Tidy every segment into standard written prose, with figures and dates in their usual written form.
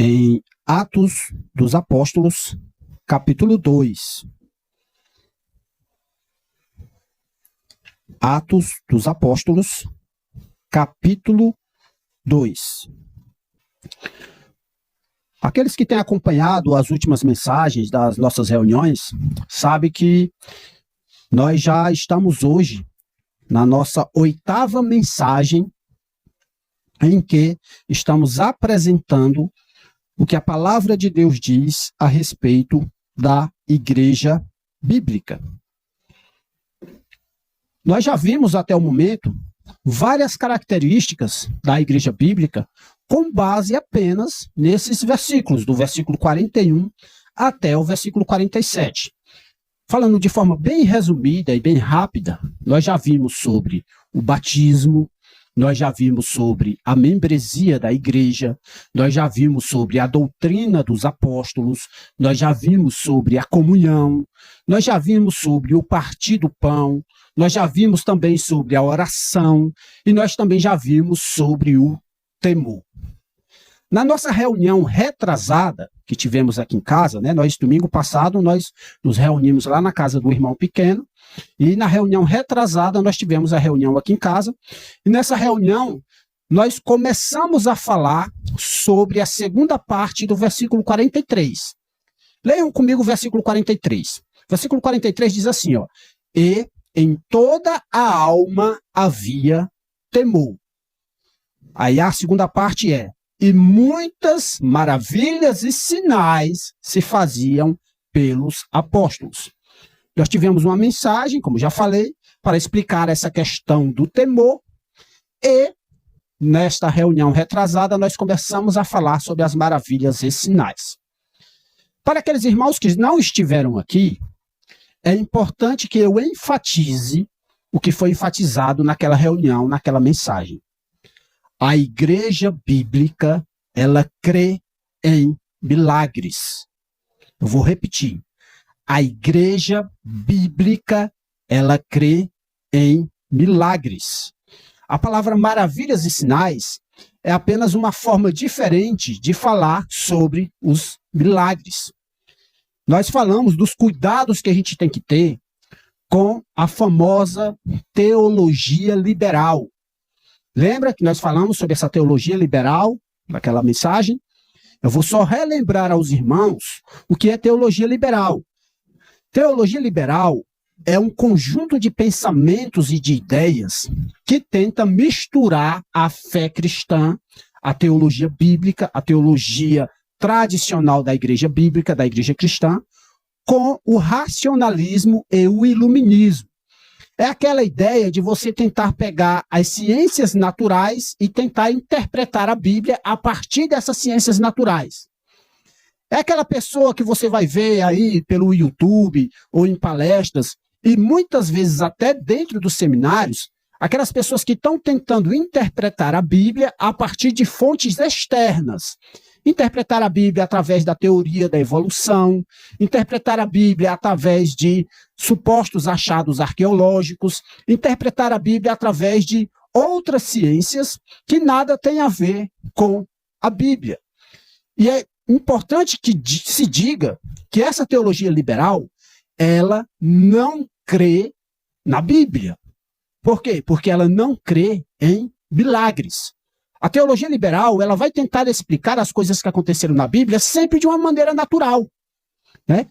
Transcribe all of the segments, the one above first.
em Atos dos Apóstolos, capítulo 2. Atos dos Apóstolos, capítulo 2. Aqueles que têm acompanhado as últimas mensagens das nossas reuniões, sabem que nós já estamos hoje na nossa 8ª mensagem, em que estamos apresentando o que a palavra de Deus diz a respeito da igreja bíblica. Nós já vimos até o momento várias características da igreja bíblica com base apenas nesses versículos, do versículo 41 até o versículo 47. Falando de forma bem resumida e bem rápida, nós já vimos sobre o batismo, nós já vimos sobre a membresia da igreja, nós já vimos sobre a doutrina dos apóstolos, nós já vimos sobre a comunhão, nós já vimos sobre o partir do pão, nós já vimos também sobre a oração e nós também já vimos sobre o temor. Na nossa reunião retrasada, que tivemos aqui em casa, domingo passado, nós nos reunimos lá na casa do irmão pequeno, e na reunião retrasada, nós tivemos a reunião aqui em casa, e nessa reunião, nós começamos a falar sobre a segunda parte do versículo 43. Leiam comigo o versículo 43. O versículo 43 diz assim, e em toda a alma havia temor. Aí a segunda parte é, e muitas maravilhas e sinais se faziam pelos apóstolos. Nós tivemos uma mensagem, como já falei, para explicar essa questão do temor, e nesta reunião retrasada nós começamos a falar sobre as maravilhas e sinais. Para aqueles irmãos que não estiveram aqui, é importante que eu enfatize o que foi enfatizado naquela reunião, naquela mensagem. A igreja bíblica, ela crê em milagres. Eu vou repetir. A igreja bíblica, ela crê em milagres. A palavra maravilhas e sinais é apenas uma forma diferente de falar sobre os milagres. Nós falamos dos cuidados que a gente tem que ter com a famosa teologia liberal. Lembra que nós falamos sobre essa teologia liberal naquela mensagem? Eu vou só relembrar aos irmãos o que é teologia liberal. Teologia liberal é um conjunto de pensamentos e de ideias que tenta misturar a fé cristã, a teologia bíblica, a teologia tradicional da igreja bíblica, da igreja cristã, com o racionalismo e o iluminismo. É aquela ideia de você tentar pegar as ciências naturais e tentar interpretar a Bíblia a partir dessas ciências naturais. É aquela pessoa que você vai ver aí pelo YouTube ou em palestras, e muitas vezes até dentro dos seminários, aquelas pessoas que estão tentando interpretar a Bíblia a partir de fontes externas. Interpretar a Bíblia através da teoria da evolução, interpretar a Bíblia através de supostos achados arqueológicos, interpretar a Bíblia através de outras ciências que nada tem a ver com a Bíblia. E é importante que se diga que essa teologia liberal, ela não crê na Bíblia. Por quê? Porque ela não crê em milagres. A teologia liberal, ela vai tentar explicar as coisas que aconteceram na Bíblia sempre de uma maneira natural.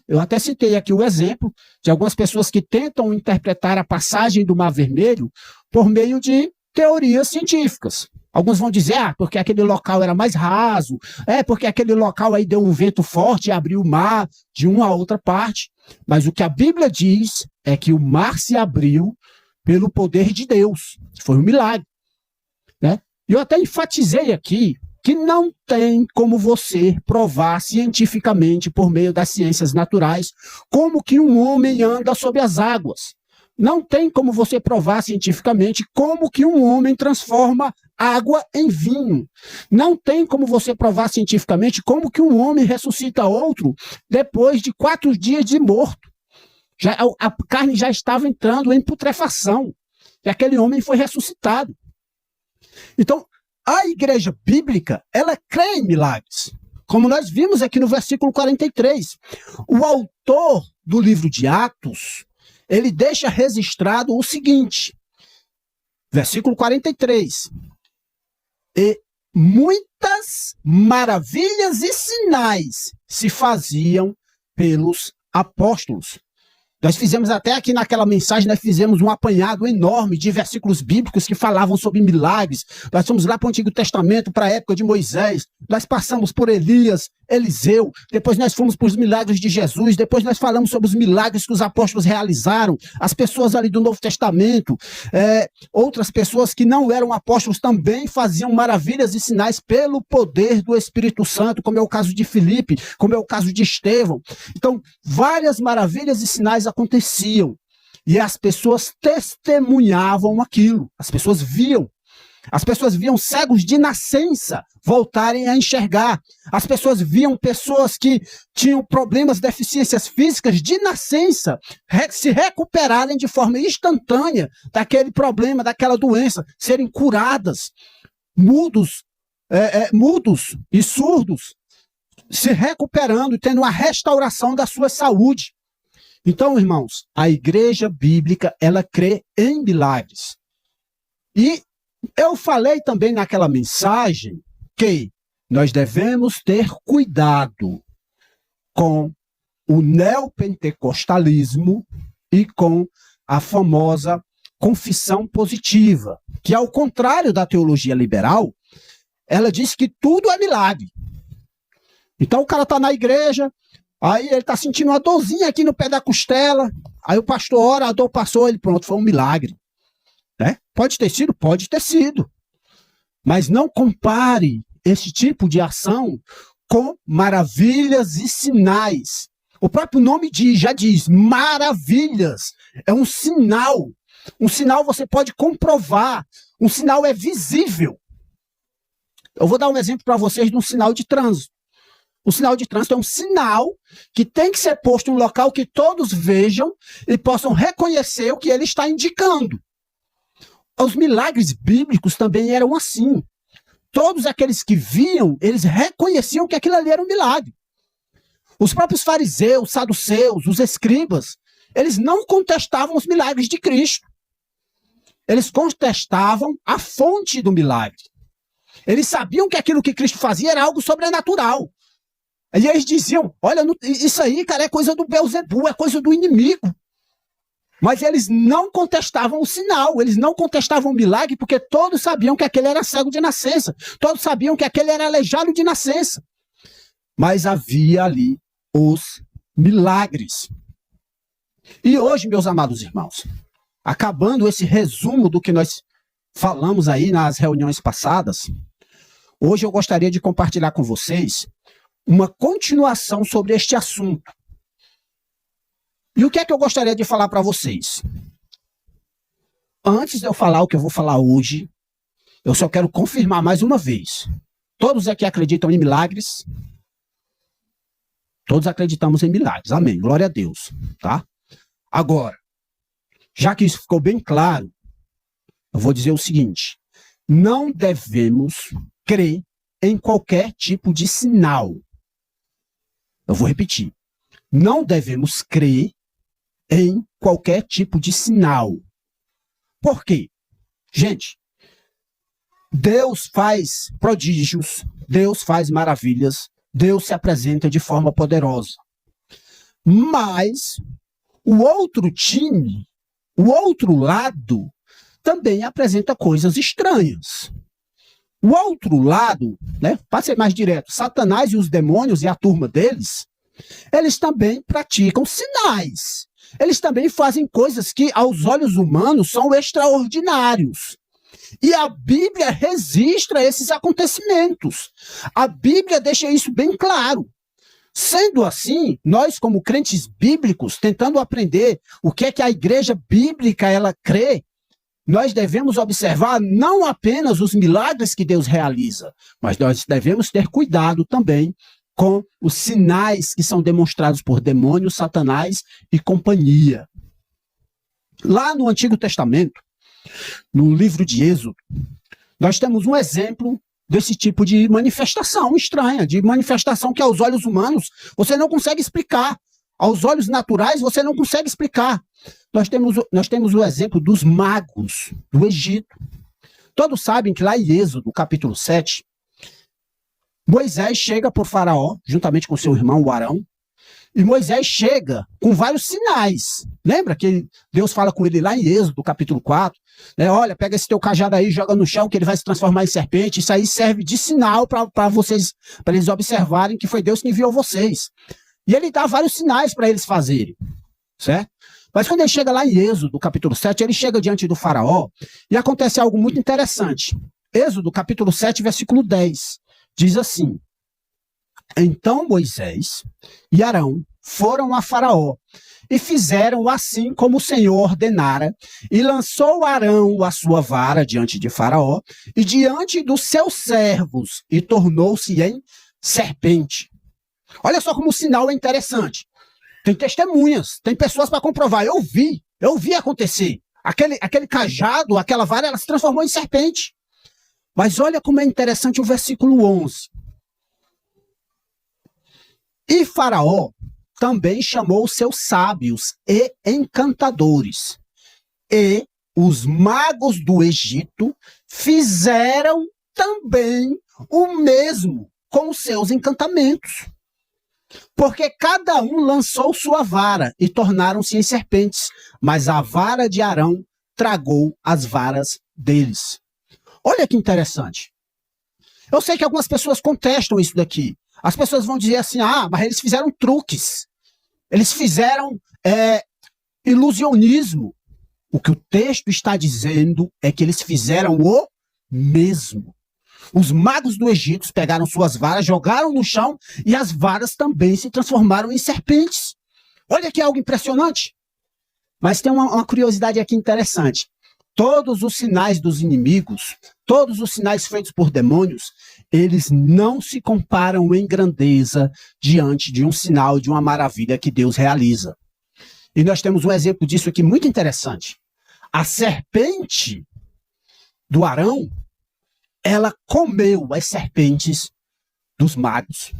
Eu até citei aqui o exemplo de algumas pessoas que tentam interpretar a passagem do Mar Vermelho por meio de teorias científicas. Alguns vão dizer, porque aquele local era mais raso, porque aquele local aí deu um vento forte e abriu o mar de uma a outra parte. Mas o que a Bíblia diz é que o mar se abriu pelo poder de Deus. Foi um milagre. Eu até enfatizei aqui que não tem como você provar cientificamente, por meio das ciências naturais, como que um homem anda sobre as águas. Não tem como você provar cientificamente como que um homem transforma água em vinho. Não tem como você provar cientificamente como que um homem ressuscita outro depois de 4 dias de morto. A carne já estava entrando em putrefação. E aquele homem foi ressuscitado. Então, a igreja bíblica, ela crê em milagres. como nós vimos aqui no versículo 43. O autor do livro de Atos, ele deixa registrado o seguinte, versículo 43. E muitas maravilhas e sinais se faziam pelos apóstolos. Nós fizemos até aqui naquela mensagem, nós fizemos um apanhado enorme de versículos bíblicos que falavam sobre milagres. Nós fomos lá para o Antigo Testamento, para a época de Moisés. Nós passamos por Elias, Eliseu. Depois nós fomos para os milagres de Jesus. Depois nós falamos sobre os milagres que os apóstolos realizaram. As pessoas ali do Novo Testamento. Outras pessoas que não eram apóstolos também faziam maravilhas e sinais pelo poder do Espírito Santo, como é o caso de Filipe, como é o caso de Estevão. Então, várias maravilhas e sinais aconteciam. E as pessoas testemunhavam aquilo. As pessoas viam. As pessoas viam cegos de nascença voltarem a enxergar. As pessoas viam pessoas que tinham problemas, deficiências físicas de nascença, se recuperarem de forma instantânea daquele problema, daquela doença, serem curadas. Mudos e surdos se recuperando e tendo uma restauração da sua saúde. Então, irmãos, a igreja bíblica, ela crê em milagres. E eu falei também naquela mensagem que nós devemos ter cuidado com o neopentecostalismo e com a famosa confissão positiva, que ao contrário da teologia liberal, ela diz que tudo é milagre. Então o cara está na igreja, aí ele está sentindo uma dorzinha aqui no pé da costela, aí o pastor ora, a dor passou, ele pronto, foi um milagre. Né? Pode ter sido? Pode ter sido. Mas não compare esse tipo de ação com maravilhas e sinais. O próprio nome já diz, maravilhas. É um sinal. Um sinal você pode comprovar. Um sinal é visível. Eu vou dar um exemplo para vocês de um sinal de trânsito. O sinal de trânsito é um sinal que tem que ser posto em um local que todos vejam e possam reconhecer o que ele está indicando. Os milagres bíblicos também eram assim. Todos aqueles que viam, eles reconheciam que aquilo ali era um milagre. Os próprios fariseus, saduceus, os escribas, eles não contestavam os milagres de Cristo. Eles contestavam a fonte do milagre. Eles sabiam que aquilo que Cristo fazia era algo sobrenatural. E eles diziam, olha, isso aí, cara, é coisa do Beelzebu, é coisa do inimigo. Mas eles não contestavam o sinal, eles não contestavam o milagre, porque todos sabiam que aquele era cego de nascença, todos sabiam que aquele era aleijado de nascença. Mas havia ali os milagres. E hoje, meus amados irmãos, acabando esse resumo do que nós falamos aí nas reuniões passadas, hoje eu gostaria de compartilhar com vocês uma continuação sobre este assunto. E o que é que eu gostaria de falar para vocês? Antes de eu falar o que eu vou falar hoje, eu só quero confirmar mais uma vez. Todos aqui acreditam em milagres? Todos acreditamos em milagres. Amém. Glória a Deus. Tá? Agora, já que isso ficou bem claro, eu vou dizer o seguinte. Não devemos crer em qualquer tipo de sinal. Eu vou repetir. Não devemos crer em qualquer tipo de sinal. Por quê? Gente, Deus faz prodígios, Deus faz maravilhas, Deus se apresenta de forma poderosa. Mas o outro time, o outro lado, também apresenta coisas estranhas. O outro lado, né, para ser mais direto, Satanás e os demônios e a turma deles, eles também praticam sinais. Eles também fazem coisas que, aos olhos humanos, são extraordinários. E a Bíblia registra esses acontecimentos. A Bíblia deixa isso bem claro. Sendo assim, nós, como crentes bíblicos, tentando aprender o que é que a igreja bíblica ela crê, nós devemos observar não apenas os milagres que Deus realiza, mas nós devemos ter cuidado também com os sinais que são demonstrados por demônios, Satanás e companhia. Lá no Antigo Testamento, no livro de Êxodo, nós temos um exemplo desse tipo de manifestação estranha, de manifestação que aos olhos humanos você não consegue explicar. Aos olhos naturais você não consegue explicar. Nós temos o exemplo dos magos do Egito. Todos sabem que lá em Êxodo, capítulo 7, Moisés chega por Faraó, juntamente com seu irmão, o Arão, e Moisés chega com vários sinais. Lembra que Deus fala com ele lá em Êxodo, capítulo 4, né? Olha, pega esse teu cajado aí, joga no chão, que ele vai se transformar em serpente. Isso aí serve de sinal para vocês, para eles observarem que foi Deus que enviou vocês. E ele dá vários sinais para eles fazerem, certo? Mas quando ele chega lá em Êxodo, capítulo 7, ele chega diante do Faraó e acontece algo muito interessante. Êxodo, capítulo 7, versículo 10, diz assim: Então Moisés e Arão foram a Faraó e fizeram assim como o Senhor ordenara, e lançou Arão a sua vara diante de Faraó e diante dos seus servos, e tornou-se em serpente. Olha só como o sinal é interessante. Tem testemunhas, tem pessoas para comprovar. Eu vi acontecer. Aquele cajado, aquela vara, ela se transformou em serpente. Mas olha como é interessante o versículo 11. E Faraó também chamou seus sábios e encantadores. E os magos do Egito fizeram também o mesmo com os seus encantamentos. Porque cada um lançou sua vara e tornaram-se em serpentes, mas a vara de Arão tragou as varas deles. Olha que interessante. Eu sei que algumas pessoas contestam isso daqui. As pessoas vão dizer assim, mas eles fizeram truques. Eles fizeram ilusionismo. O que o texto está dizendo é que eles fizeram o mesmo. Os magos do Egito pegaram suas varas, jogaram no chão e as varas também se transformaram em serpentes. Olha que algo impressionante. Mas tem uma curiosidade aqui interessante. Todos os sinais dos inimigos, todos os sinais feitos por demônios, eles não se comparam em grandeza diante de um sinal, de uma maravilha que Deus realiza. E nós temos um exemplo disso aqui muito interessante. A serpente do Arão, ela comeu as serpentes dos magos.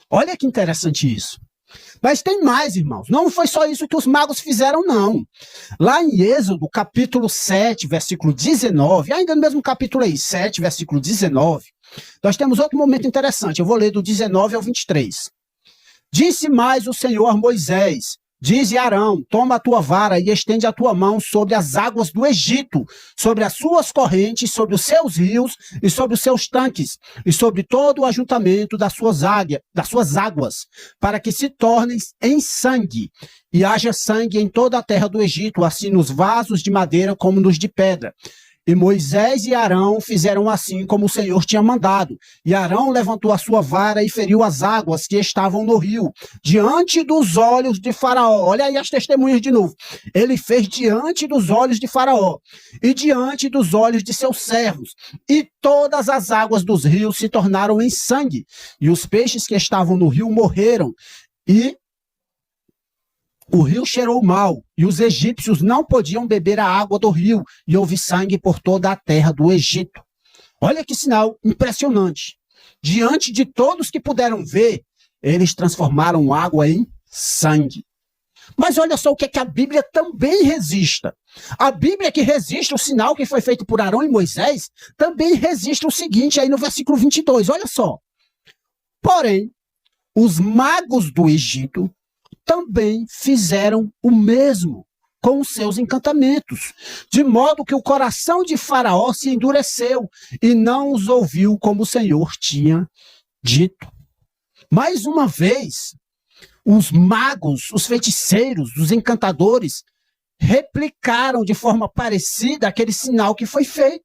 Olha que interessante isso. Mas tem mais, irmãos. Não foi só isso que os magos fizeram, não. Lá em Êxodo, capítulo 7, versículo 19, ainda no mesmo capítulo aí, 7, versículo 19, nós temos outro momento interessante. Eu vou ler do 19 ao 23. Disse mais o Senhor a Moisés: Dize Arão, toma a tua vara e estende a tua mão sobre as águas do Egito, sobre as suas correntes, sobre os seus rios e sobre os seus tanques, e sobre todo o ajuntamento das suas águas, para que se tornem em sangue, e haja sangue em toda a terra do Egito, assim nos vasos de madeira como nos de pedra. E Moisés e Arão fizeram assim como o Senhor tinha mandado. E Arão levantou a sua vara e feriu as águas que estavam no rio, diante dos olhos de Faraó. Olha aí as testemunhas de novo. Ele fez diante dos olhos de Faraó e diante dos olhos de seus servos. E todas as águas dos rios se tornaram em sangue. E os peixes que estavam no rio morreram. E o rio cheirou mal, e os egípcios não podiam beber a água do rio, e houve sangue por toda a terra do Egito. Olha que sinal impressionante. Diante de todos que puderam ver, eles transformaram água em sangue. Mas olha só o que a Bíblia também registra. A Bíblia que registra o sinal que foi feito por Arão e Moisés, também registra o seguinte aí no versículo 22, olha só. Porém, os magos do Egito também fizeram o mesmo com os seus encantamentos, de modo que o coração de Faraó se endureceu e não os ouviu como o Senhor tinha dito. Mais uma vez, os magos, os feiticeiros, os encantadores replicaram de forma parecida aquele sinal que foi feito.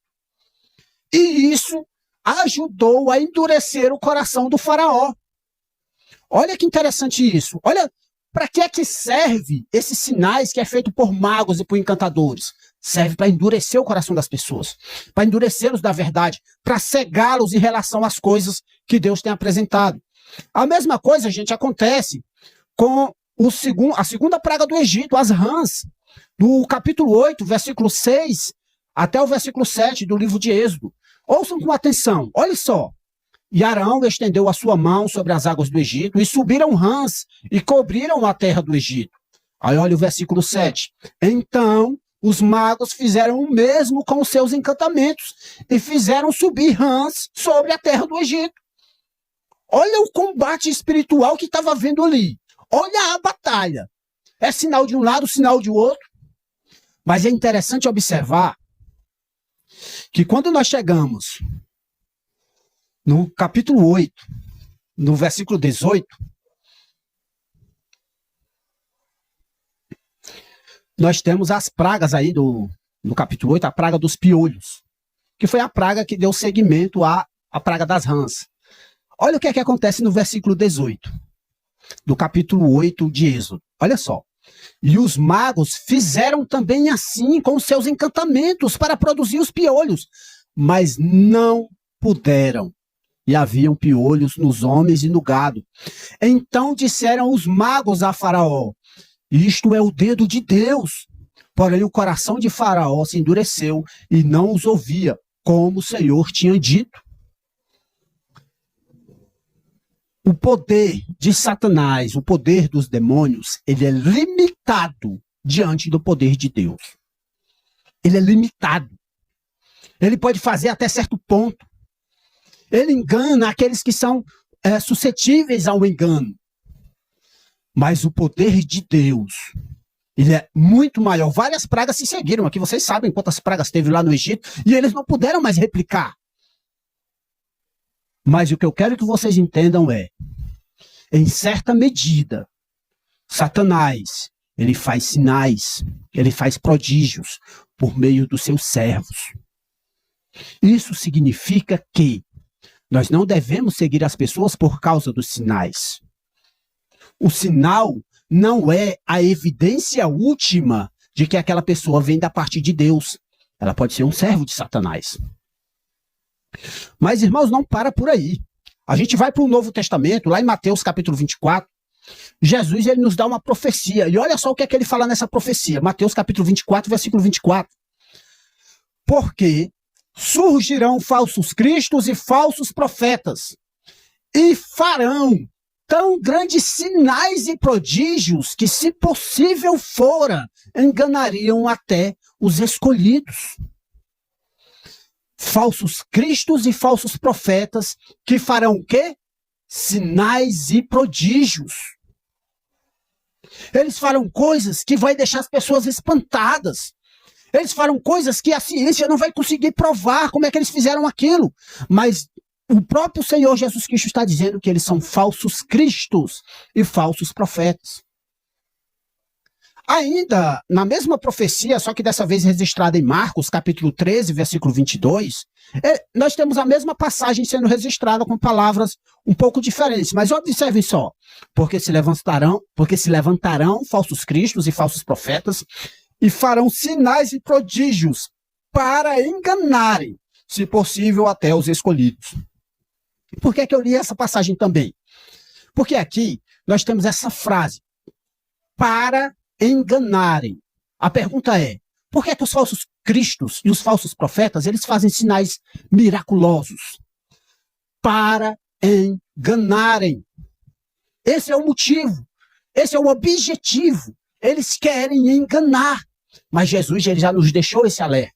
E isso ajudou a endurecer o coração do Faraó. Olha que interessante isso. Olha, para que é que serve esses sinais que é feito por magos e por encantadores? Serve para endurecer o coração das pessoas, para endurecê-los da verdade, para cegá-los em relação às coisas que Deus tem apresentado. A mesma coisa, gente, acontece com a segunda praga do Egito, as rãs, do capítulo 8, versículo 6, até o versículo 7 do livro de Êxodo. Ouçam com atenção, olha só. E Arão estendeu a sua mão sobre as águas do Egito, e subiram rãs, e cobriram a terra do Egito. Aí olha o versículo 7. Então os magos fizeram o mesmo com os seus encantamentos, e fizeram subir rãs sobre a terra do Egito. Olha o combate espiritual que estava havendo ali. Olha a batalha. É sinal de um lado, sinal de outro. Mas é interessante observar que quando nós chegamos no capítulo 8, no versículo 18, nós temos as pragas aí no capítulo 8, a praga dos piolhos, que foi a praga que deu seguimento à praga das rãs. Olha o que é que acontece no versículo 18, do capítulo 8 de Êxodo. Olha só. E os magos fizeram também assim com seus encantamentos para produzir os piolhos, mas não puderam. E haviam piolhos nos homens e no gado. Então disseram os magos a Faraó: isto é o dedo de Deus. Porém o coração de Faraó se endureceu e não os ouvia, como o Senhor tinha dito. O poder de Satanás, o poder dos demônios, ele é limitado diante do poder de Deus. Ele é limitado. Ele pode fazer até certo ponto. Ele engana aqueles que são suscetíveis ao engano. Mas o poder de Deus, ele é muito maior. Várias pragas se seguiram aqui. Vocês sabem quantas pragas teve lá no Egito. E eles não puderam mais replicar. Mas o que eu quero que vocês entendam é, em certa medida, Satanás, ele faz sinais, ele faz prodígios por meio dos seus servos. Isso significa que nós não devemos seguir as pessoas por causa dos sinais. O sinal não é a evidência última de que aquela pessoa vem da parte de Deus. Ela pode ser um servo de Satanás. Mas, irmãos, não para por aí. A gente vai para o Novo Testamento, lá em Mateus capítulo 24. Jesus, ele nos dá uma profecia. E olha só o que é que ele fala nessa profecia. Mateus capítulo 24, versículo 24. Porque surgirão falsos cristos e falsos profetas, e farão tão grandes sinais e prodígios que, se possível fora, enganariam até os escolhidos. Falsos cristos e falsos profetas que farão o quê? Sinais e prodígios. Eles farão coisas que vai deixar as pessoas espantadas. Eles farão coisas que a ciência não vai conseguir provar como é que eles fizeram aquilo. Mas o próprio Senhor Jesus Cristo está dizendo que eles são falsos cristos e falsos profetas. Ainda na mesma profecia, só que dessa vez registrada em Marcos, capítulo 13, versículo 22, nós temos a mesma passagem sendo registrada com palavras um pouco diferentes. Mas observem só, porque se levantarão falsos cristos e falsos profetas e farão sinais e prodígios para enganarem, se possível, até os escolhidos. Por que eu li essa passagem também? Porque aqui nós temos essa frase, para enganarem. A pergunta é, por que os falsos cristos e os falsos profetas, eles fazem sinais miraculosos? Para enganarem. Esse é o motivo, esse é o objetivo. Eles querem enganar. Mas Jesus, ele já nos deixou esse alerta.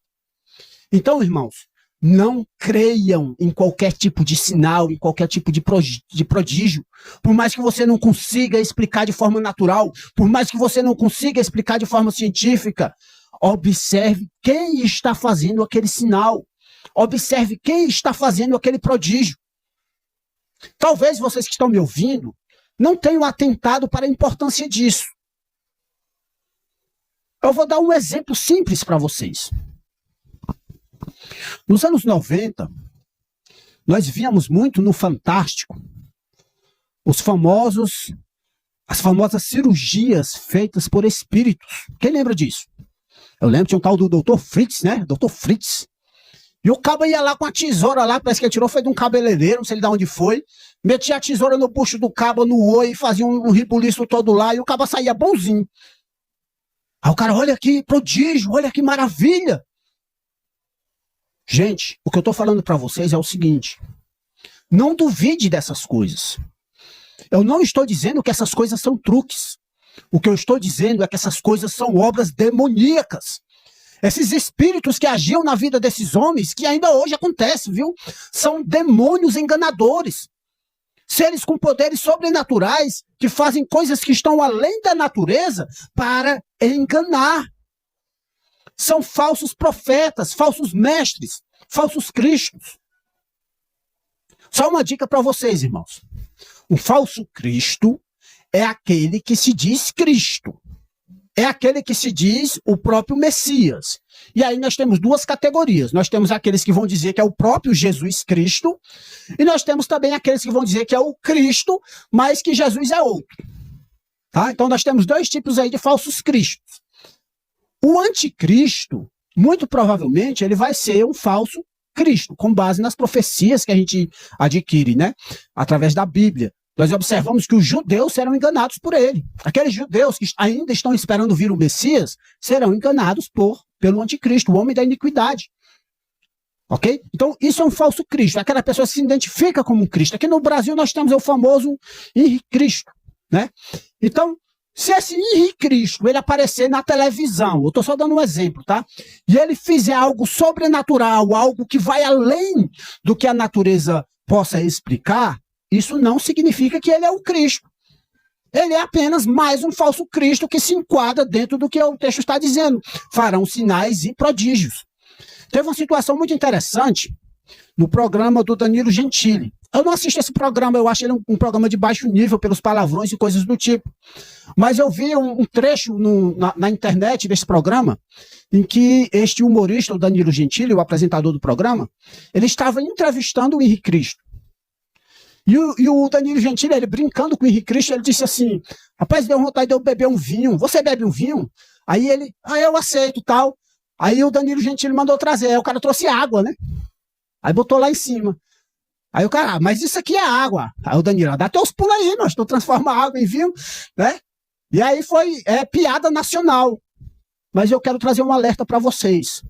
Então, irmãos, não creiam em qualquer tipo de sinal, em qualquer tipo de prodígio. Por mais que você não consiga explicar de forma natural, por mais que você não consiga explicar de forma científica, observe quem está fazendo aquele sinal. Observe quem está fazendo aquele prodígio. Talvez vocês que estão me ouvindo não tenham atentado para a importância disso. Eu vou dar um exemplo simples para vocês. Nos anos 90, nós víamos muito no Fantástico as famosas cirurgias feitas por espíritos. Quem lembra disso? Eu lembro, tinha um tal do Dr. Fritz, né? Dr. Fritz. E o cabo ia lá com a tesoura lá, parece que ele tirou, foi de um cabeleireiro, não sei de onde foi, metia a tesoura no bucho do cabo, no olho, e fazia um ribuliço todo lá, e o cabo saía bonzinho. Aí o cara, olha que prodígio, olha que maravilha. Gente, o que eu estou falando para vocês é o seguinte: não duvide dessas coisas. Eu não estou dizendo que essas coisas são truques. O que eu estou dizendo é que essas coisas são obras demoníacas. Esses espíritos que agiam na vida desses homens, que ainda hoje acontece, viu? São demônios enganadores. Seres com poderes sobrenaturais que fazem coisas que estão além da natureza para enganar. São falsos profetas, falsos mestres, falsos cristos. Só uma dica para vocês, irmãos. O falso Cristo é aquele que se diz Cristo. É aquele que se diz o próprio Messias. E aí nós temos duas categorias. Nós temos aqueles que vão dizer que é o próprio Jesus Cristo, e nós temos também aqueles que vão dizer que é o Cristo, mas que Jesus é outro. Tá? Então nós temos dois tipos aí de falsos cristos. O anticristo, muito provavelmente, ele vai ser um falso Cristo, com base nas profecias que a gente adquire, né? Através da Bíblia. Nós observamos que os judeus serão enganados por ele. Aqueles judeus que ainda estão esperando vir o Messias serão enganados pelo anticristo, o homem da iniquidade. Ok? Então, isso é um falso Cristo. Aquela pessoa que se identifica como um Cristo. Aqui no Brasil nós temos o famoso Henrique Cristo, né? Então, se esse Henrique Cristo ele aparecer na televisão, eu estou só dando um exemplo, tá? E ele fizer algo sobrenatural, algo que vai além do que a natureza possa explicar, isso não significa que ele é o Cristo. Ele é apenas mais um falso Cristo que se enquadra dentro do que o texto está dizendo. Farão sinais e prodígios. Teve uma situação muito interessante no programa do Danilo Gentili. Eu não assisto esse programa, eu acho ele um programa de baixo nível pelos palavrões e coisas do tipo. Mas eu vi um trecho na internet desse programa em que este humorista, o Danilo Gentili, o apresentador do programa, ele estava entrevistando o Henrique Cristo. E o Danilo Gentili, ele brincando com o Henrique Cristo, ele disse assim: rapaz, deu vontade de eu beber um vinho. Você bebe um vinho? Aí ele, eu aceito tal. Aí o Danilo Gentili mandou trazer. Aí o cara trouxe água, né? Aí botou lá em cima. Aí o cara, mas isso aqui é água. Aí o Danilo, dá teus pulos aí, nós estamos transformando água em vinho, né? E aí foi piada nacional. Mas eu quero trazer um alerta para vocês.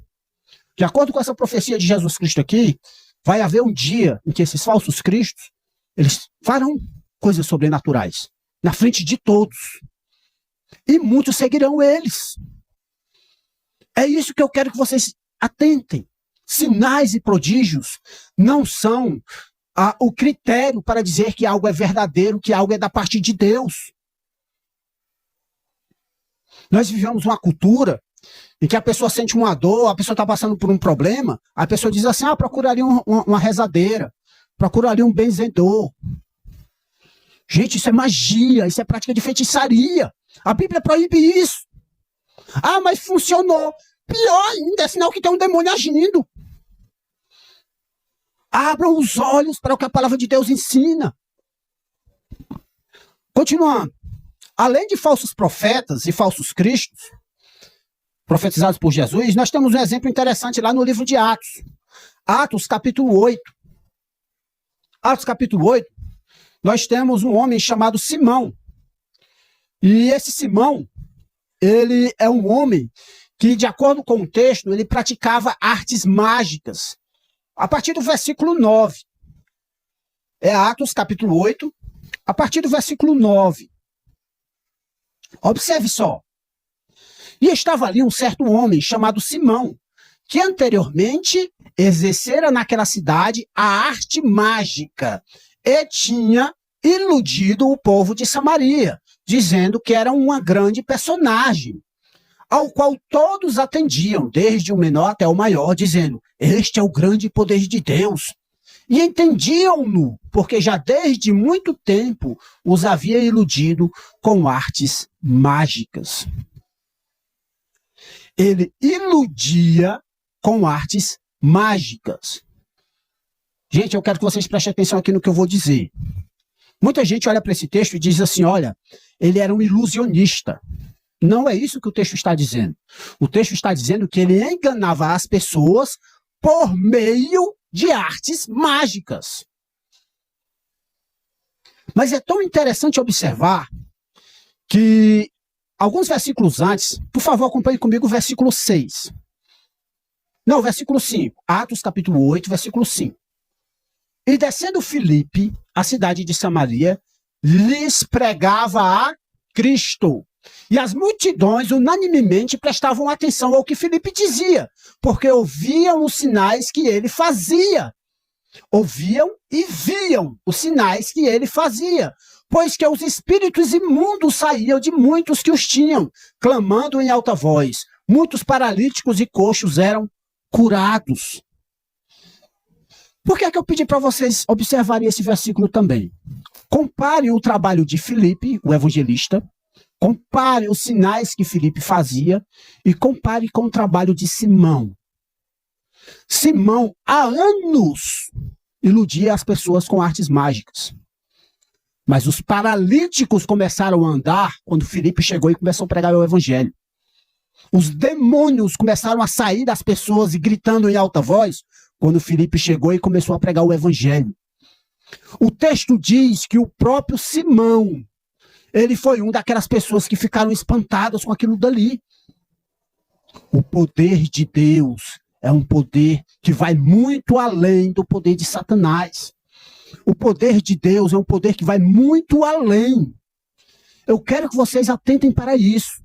De acordo com essa profecia de Jesus Cristo aqui, vai haver um dia em que esses falsos cristos eles farão coisas sobrenaturais na frente de todos. E muitos seguirão eles. É isso que eu quero que vocês atentem. Sinais e prodígios não são o critério para dizer que algo é verdadeiro, que algo é da parte de Deus. Nós vivemos uma cultura em que a pessoa sente uma dor, a pessoa está passando por um problema, a pessoa diz assim, procuraria uma rezadeira. Procuraria um benzedor. Gente, isso é magia, isso é prática de feitiçaria. A Bíblia proíbe isso. Mas funcionou. Pior ainda, é sinal que tem um demônio agindo. Abram os olhos para o que a palavra de Deus ensina. Continuando. Além de falsos profetas e falsos cristos, profetizados por Jesus, nós temos um exemplo interessante lá no livro de Atos. Atos, capítulo 8. Atos capítulo 8, nós temos um homem chamado Simão. E esse Simão, ele é um homem que, de acordo com o texto, ele praticava artes mágicas. A partir do versículo 9. É Atos capítulo 8, a partir do versículo 9. Observe só. E estava ali um certo homem chamado Simão, que anteriormente exercera naquela cidade a arte mágica e tinha iludido o povo de Samaria, dizendo que era uma grande personagem, ao qual todos atendiam, desde o menor até o maior, dizendo, este é o grande poder de Deus. E entendiam-no, porque já desde muito tempo os havia iludido com artes mágicas. Ele iludia com artes mágicas. Gente, eu quero que vocês prestem atenção aqui no que eu vou dizer. Muita gente olha para esse texto e diz assim, olha, ele era um ilusionista. Não é isso que o texto está dizendo. O texto está dizendo que ele enganava as pessoas por meio de artes mágicas. Mas é tão interessante observar que alguns versículos antes, por favor, acompanhe comigo o versículo 6. Não, versículo 5. Atos capítulo 8, versículo 5. E descendo Filipe, a cidade de Samaria, lhes pregava a Cristo. E as multidões unanimemente prestavam atenção ao que Filipe dizia, porque ouviam os sinais que ele fazia. Ouviam e viam os sinais que ele fazia, pois que os espíritos imundos saíam de muitos que os tinham, clamando em alta voz. Muitos paralíticos e coxos eram curados. Por que é que eu pedi para vocês observarem esse versículo também? Compare o trabalho de Filipe, o evangelista, compare os sinais que Filipe fazia e compare com o trabalho de Simão. Simão, há anos, iludia as pessoas com artes mágicas. Mas os paralíticos começaram a andar quando Filipe chegou e começou a pregar o evangelho. Os demônios começaram a sair das pessoas e gritando em alta voz quando Filipe chegou e começou a pregar o evangelho. O texto diz que o próprio Simão, ele foi um daquelas pessoas que ficaram espantadas com aquilo dali. O poder de Deus é um poder que vai muito além do poder de Satanás. O poder de Deus é um poder que vai muito além. Eu quero que vocês atentem para isso.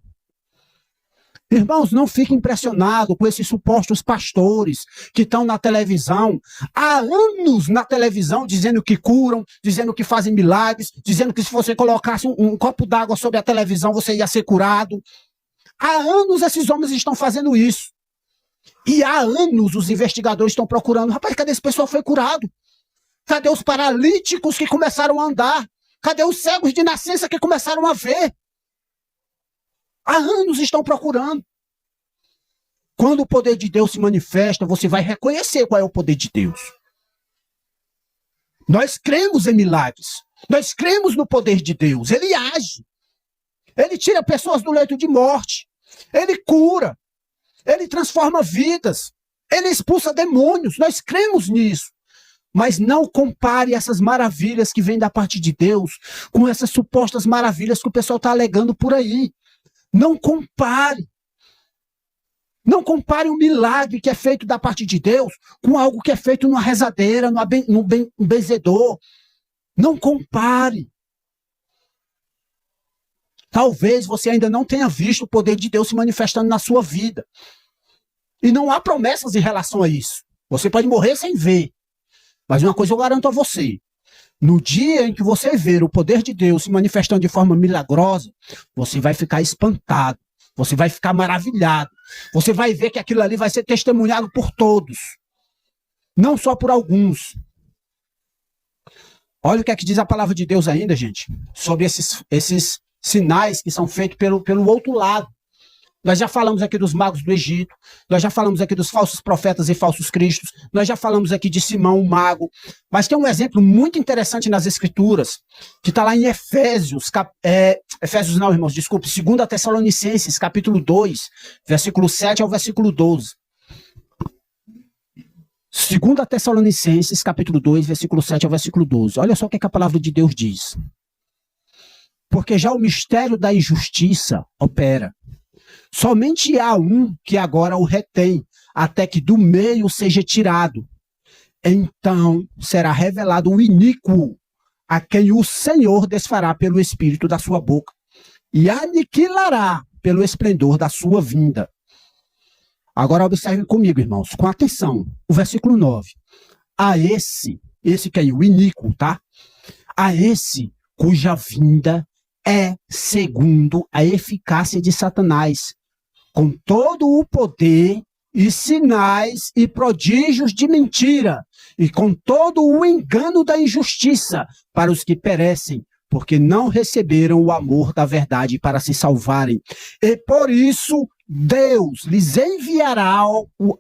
Irmãos, não fiquem impressionados com esses supostos pastores que estão na televisão, há anos na televisão, dizendo que curam, dizendo que fazem milagres, dizendo que se você colocasse um copo d'água sobre a televisão, você ia ser curado. Há anos esses homens estão fazendo isso. E há anos os investigadores estão procurando. Rapaz, cadê esse pessoal que foi curado? Cadê os paralíticos que começaram a andar? Cadê os cegos de nascença que começaram a ver? Há anos estão procurando. Quando o poder de Deus se manifesta, você vai reconhecer qual é o poder de Deus. Nós cremos em milagres. Nós cremos no poder de Deus. Ele age. Ele tira pessoas do leito de morte. Ele cura. Ele transforma vidas. Ele expulsa demônios. Nós cremos nisso. Mas não compare essas maravilhas que vêm da parte de Deus com essas supostas maravilhas que o pessoal está alegando por aí. Não compare. Não compare um milagre que é feito da parte de Deus com algo que é feito numa rezadeira, num benzedor. Não compare. Talvez você ainda não tenha visto o poder de Deus se manifestando na sua vida. E não há promessas em relação a isso. Você pode morrer sem ver. Mas uma coisa eu garanto a você. No dia em que você ver o poder de Deus se manifestando de forma milagrosa, você vai ficar espantado, você vai ficar maravilhado, você vai ver que aquilo ali vai ser testemunhado por todos, não só por alguns. Olha o que é que diz a palavra de Deus ainda, gente, sobre esses sinais que são feitos pelo outro lado. Nós já falamos aqui dos magos do Egito, nós já falamos aqui dos falsos profetas e falsos cristos, nós já falamos aqui de Simão, o mago, mas tem um exemplo muito interessante nas Escrituras, que está lá em Efésios, Efésios não, irmãos, desculpe, 2 Tessalonicenses, capítulo 2, versículo 7 ao versículo 12. 2 Tessalonicenses, capítulo 2, versículo 7 ao versículo 12. Olha só o que a palavra de Deus diz. Porque já o mistério da injustiça opera. Somente há um que agora o retém, até que do meio seja tirado. Então será revelado o iníquo, a quem o Senhor desfará pelo espírito da sua boca, e aniquilará pelo esplendor da sua vinda. Agora observem comigo, irmãos, com atenção, o versículo 9. A esse que é o iníquo, tá? A esse cuja vinda é segundo a eficácia de Satanás, com todo o poder e sinais e prodígios de mentira, e com todo o engano da injustiça para os que perecem, porque não receberam o amor da verdade para se salvarem. E por isso Deus lhes enviará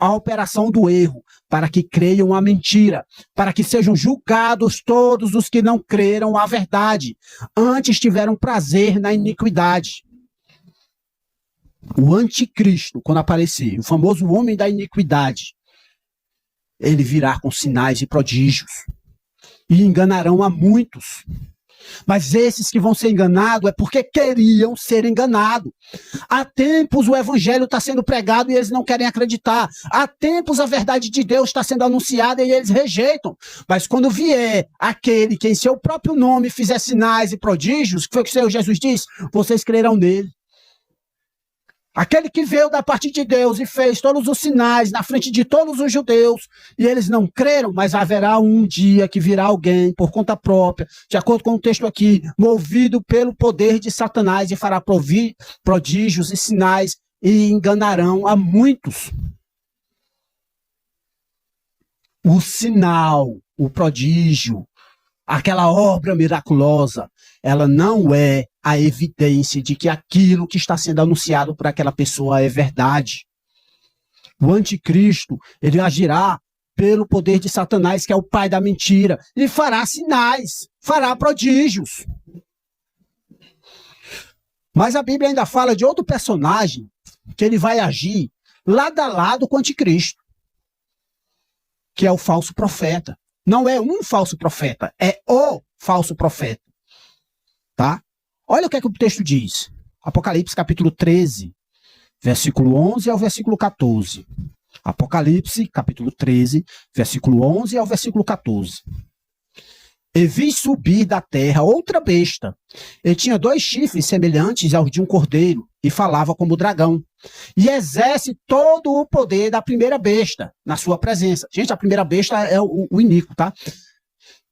a operação do erro, para que creiam a mentira, para que sejam julgados todos os que não creram a verdade, antes tiveram prazer na iniquidade. O anticristo, quando aparecer, o famoso homem da iniquidade, ele virá com sinais e prodígios, e enganarão a muitos. Mas esses que vão ser enganados é porque queriam ser enganados. Há tempos o evangelho está sendo pregado e eles não querem acreditar. Há tempos a verdade de Deus está sendo anunciada e eles rejeitam. Mas quando vier aquele que em seu próprio nome fizer sinais e prodígios, que foi o que o Senhor Jesus disse, vocês crerão nele. Aquele que veio da parte de Deus e fez todos os sinais na frente de todos os judeus, e eles não creram, mas haverá um dia que virá alguém por conta própria, de acordo com o texto aqui, movido pelo poder de Satanás, e fará prodígios e sinais, e enganarão a muitos. O sinal, o prodígio, aquela obra miraculosa, ela não é a evidência de que aquilo que está sendo anunciado por aquela pessoa é verdade. O anticristo, ele agirá pelo poder de Satanás, que é o pai da mentira, e fará sinais, fará prodígios. Mas a Bíblia ainda fala de outro personagem, que ele vai agir lado a lado com o anticristo, que é o falso profeta. Não é um falso profeta, é o falso profeta. Tá? Olha o que é que o texto diz. Apocalipse capítulo 13, versículo 11 ao versículo 14. Apocalipse capítulo 13, versículo 11 ao versículo 14. E vi subir da terra outra besta. Ele tinha 2 chifres semelhantes aos de um cordeiro, e falava como dragão. E exerce todo o poder da primeira besta na sua presença. Gente, a primeira besta é o iníquo, tá?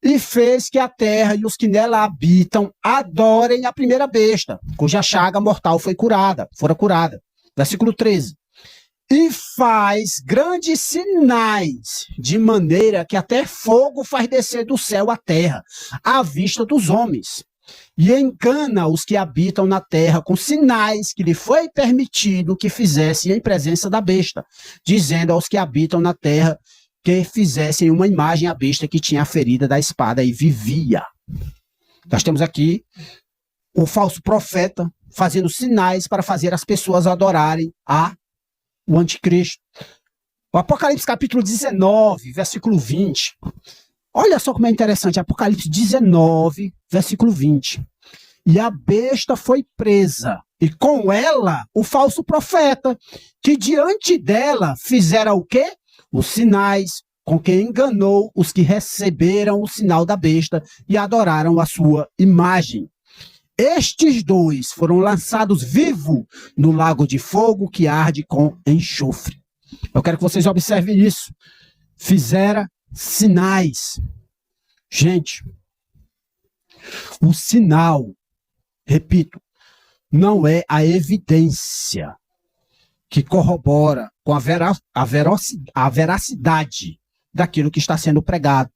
E fez que a terra e os que nela habitam adorem a primeira besta, cuja chaga mortal fora curada. Versículo 13. E faz grandes sinais, de maneira que até fogo faz descer do céu à terra, à vista dos homens. E engana os que habitam na terra com sinais que lhe foi permitido que fizessem em presença da besta, dizendo aos que habitam na terra que fizessem uma imagem à besta que tinha a ferida da espada e vivia. Nós temos aqui o falso profeta fazendo sinais para fazer as pessoas adorarem o anticristo. O Apocalipse capítulo 19, versículo 20. Olha só como é interessante, Apocalipse 19, versículo 20. E a besta foi presa, e com ela o falso profeta, que diante dela fizera o quê? Os sinais, com que enganou os que receberam o sinal da besta e adoraram a sua imagem. Estes 2 foram lançados vivos no lago de fogo que arde com enxofre. Eu quero que vocês observem isso. Fizera sinais. Gente, o sinal, repito, não é a evidência que corrobora com a veracidade daquilo que está sendo pregado.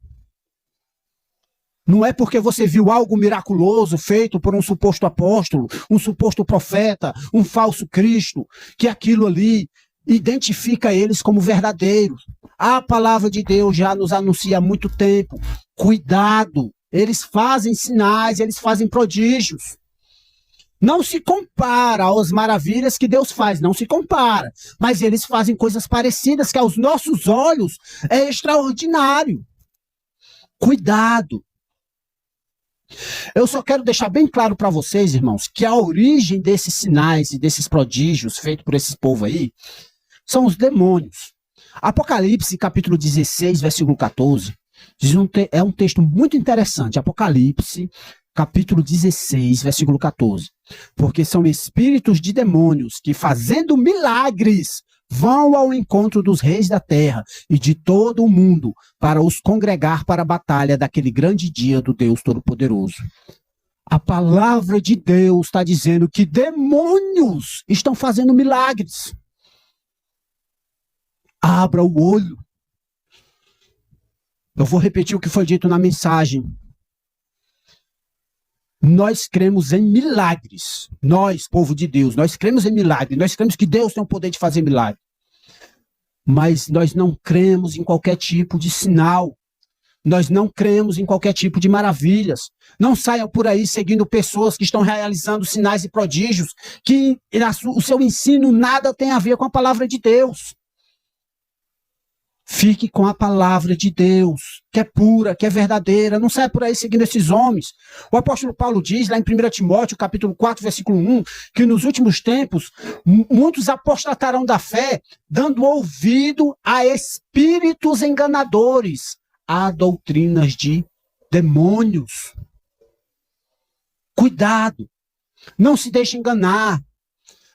Não é porque você viu algo miraculoso feito por um suposto apóstolo, um suposto profeta, um falso Cristo, que aquilo ali identifica eles como verdadeiros. A palavra de Deus já nos anuncia há muito tempo. Cuidado, eles fazem sinais, eles fazem prodígios. Não se compara às maravilhas que Deus faz, não se compara. Mas eles fazem coisas parecidas que aos nossos olhos é extraordinário. Cuidado. Eu só quero deixar bem claro para vocês, irmãos, que a origem desses sinais e desses prodígios feitos por esse povo aí são os demônios. Apocalipse capítulo 16, versículo 14, é um texto muito interessante. Apocalipse capítulo 16, versículo 14. Porque são espíritos de demônios que, fazendo milagres, vão ao encontro dos reis da terra e de todo o mundo para os congregar para a batalha daquele grande dia do Deus Todo-Poderoso. A palavra de Deus está dizendo que demônios estão fazendo milagres. Abra o olho. Eu vou repetir o que foi dito na mensagem. Nós cremos em milagres. Nós, povo de Deus, nós cremos em milagres. Nós cremos que Deus tem o poder de fazer milagre. Mas nós não cremos em qualquer tipo de sinal. Nós não cremos em qualquer tipo de maravilhas. Não saiam por aí seguindo pessoas que estão realizando sinais e prodígios, que o seu ensino nada tem a ver com a palavra de Deus. Fique com a palavra de Deus, que é pura, que é verdadeira. Não saia por aí seguindo esses homens. O apóstolo Paulo diz, lá em 1 Timóteo, capítulo 4, versículo 1, que nos últimos tempos, muitos apostatarão da fé, dando ouvido a espíritos enganadores, a doutrinas de demônios. Cuidado, não se deixe enganar.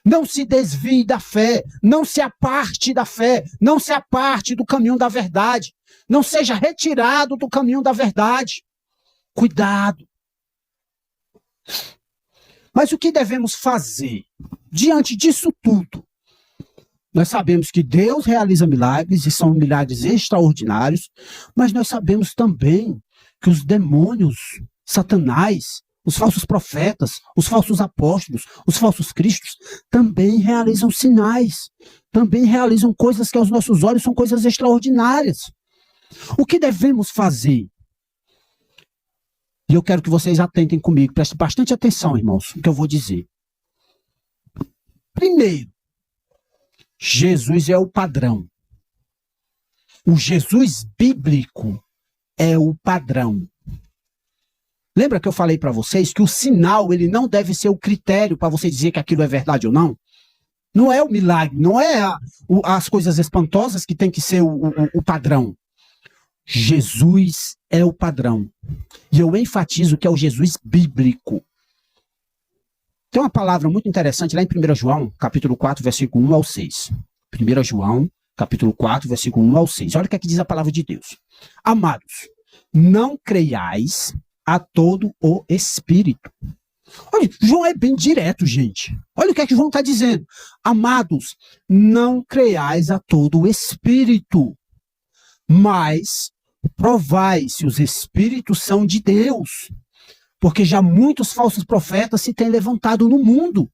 Não se desvie da fé, não se aparte da fé, não se aparte do caminho da verdade, não seja retirado do caminho da verdade. Cuidado. Mas o que devemos fazer diante disso tudo? Nós sabemos que Deus realiza milagres e são milagres extraordinários, mas nós sabemos também que os demônios, Satanás, os falsos profetas, os falsos apóstolos, os falsos cristos, também realizam sinais, também realizam coisas que aos nossos olhos são coisas extraordinárias. O que devemos fazer? E eu quero que vocês atentem comigo, prestem bastante atenção, irmãos, no que eu vou dizer. Primeiro, Jesus é o padrão. O Jesus bíblico é o padrão. Lembra que eu falei para vocês que o sinal ele não deve ser o critério para você dizer que aquilo é verdade ou não? Não é o milagre, não é as coisas espantosas que tem que ser o padrão. Jesus é o padrão. E eu enfatizo que é o Jesus bíblico. Tem uma palavra muito interessante lá em 1 João, capítulo 4, versículo 1 ao 6. 1 João, capítulo 4, versículo 1 ao 6. Olha o que é que diz a palavra de Deus. Amados, não creiais a todo o Espírito. Olha, João é bem direto, gente. Olha o que é que João está dizendo. Amados, não creiais a todo o Espírito, mas provai se os Espíritos são de Deus, porque já muitos falsos profetas se têm levantado no mundo.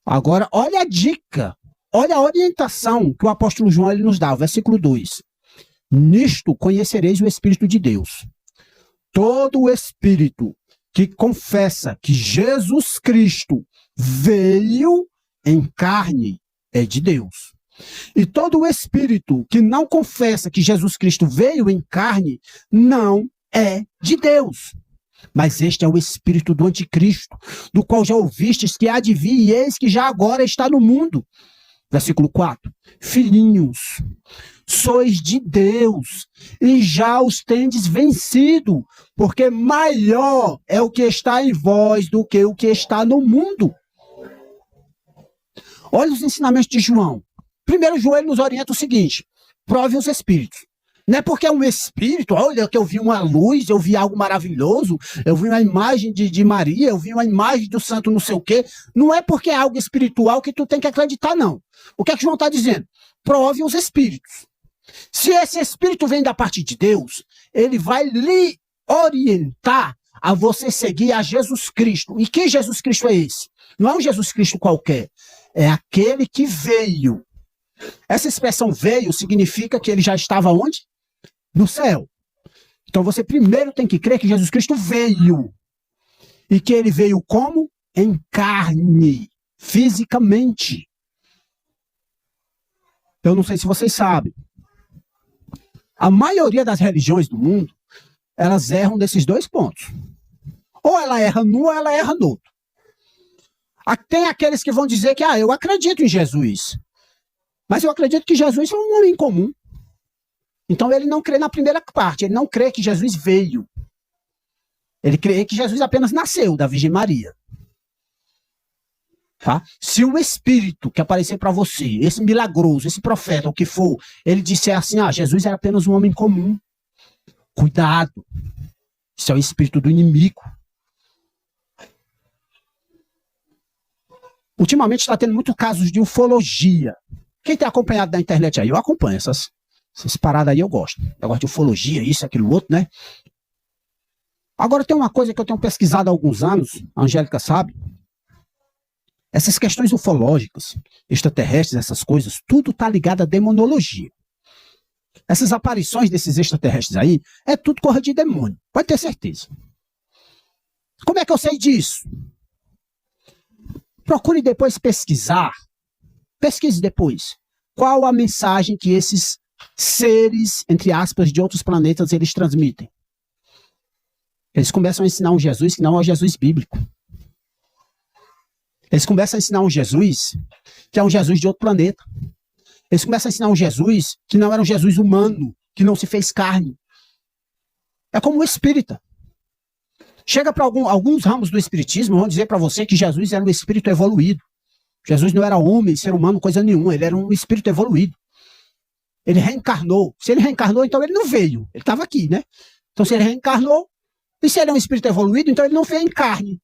Agora, olha a dica, olha a orientação que o apóstolo João ele nos dá, o versículo 2. Nisto conhecereis o Espírito de Deus. Todo o Espírito que confessa que Jesus Cristo veio em carne é de Deus. E todo o Espírito que não confessa que Jesus Cristo veio em carne não é de Deus. Mas este é o espírito do anticristo, do qual já ouvistes que há de vir, e eis que já agora está no mundo. Versículo 4. Filhinhos, sois de Deus, e já os tendes vencido, porque maior é o que está em vós do que o que está no mundo. Olha os ensinamentos de João. Primeiro, João ele nos orienta o seguinte: prove os espíritos. Não é porque é um espírito, olha que eu vi uma luz, eu vi algo maravilhoso, eu vi uma imagem de Maria, eu vi uma imagem do santo não sei o quê. Não é porque é algo espiritual que tu tem que acreditar, não. O que é que João está dizendo? Prove os espíritos. Se esse espírito vem da parte de Deus, ele vai lhe orientar a você seguir a Jesus Cristo. E que Jesus Cristo é esse? Não é um Jesus Cristo qualquer. É aquele que veio. Essa expressão veio significa que ele já estava onde? No céu. Então você primeiro tem que crer que Jesus Cristo veio. E que ele veio como? Em carne, fisicamente. Eu não sei se vocês sabem. A maioria das religiões do mundo, elas erram nesses dois pontos. Ou ela erra num ou ela erra no outro. Tem aqueles que vão dizer que eu acredito em Jesus. Mas eu acredito que Jesus é um homem comum. Então ele não crê na primeira parte. Ele não crê que Jesus veio. Ele crê que Jesus apenas nasceu da Virgem Maria. Tá? Se o Espírito que aparecer para você, esse milagroso, esse profeta, o que for, ele disser assim, Jesus era apenas um homem comum. Cuidado. Isso é o espírito do inimigo. Ultimamente está tendo muitos casos de ufologia. Quem tem acompanhado na internet aí? Eu acompanho essas paradas aí, eu gosto. Eu gosto de ufologia, isso, aquilo, outro, né? Agora tem uma coisa que eu tenho pesquisado há alguns anos, a Angélica sabe. Essas questões ufológicas, extraterrestres, essas coisas, tudo está ligado à demonologia. Essas aparições desses extraterrestres aí, é tudo coisa de demônio, pode ter certeza. Como é que eu sei disso? Procure depois pesquisar. Pesquise depois. Qual a mensagem que esses seres, entre aspas, de outros planetas eles transmitem? Eles começam a ensinar um Jesus que não é o Jesus bíblico. Eles começam a ensinar um Jesus que é um Jesus de outro planeta. Eles começam a ensinar um Jesus que não era um Jesus humano, que não se fez carne. É como o espírita. Chega para alguns ramos do espiritismo, vão dizer para você que Jesus era um espírito evoluído. Jesus não era homem, ser humano, coisa nenhuma. Ele era um espírito evoluído. Ele reencarnou. Se ele reencarnou, então ele não veio. Ele estava aqui, né? Então se ele reencarnou, e se ele é um espírito evoluído, então ele não veio em carne.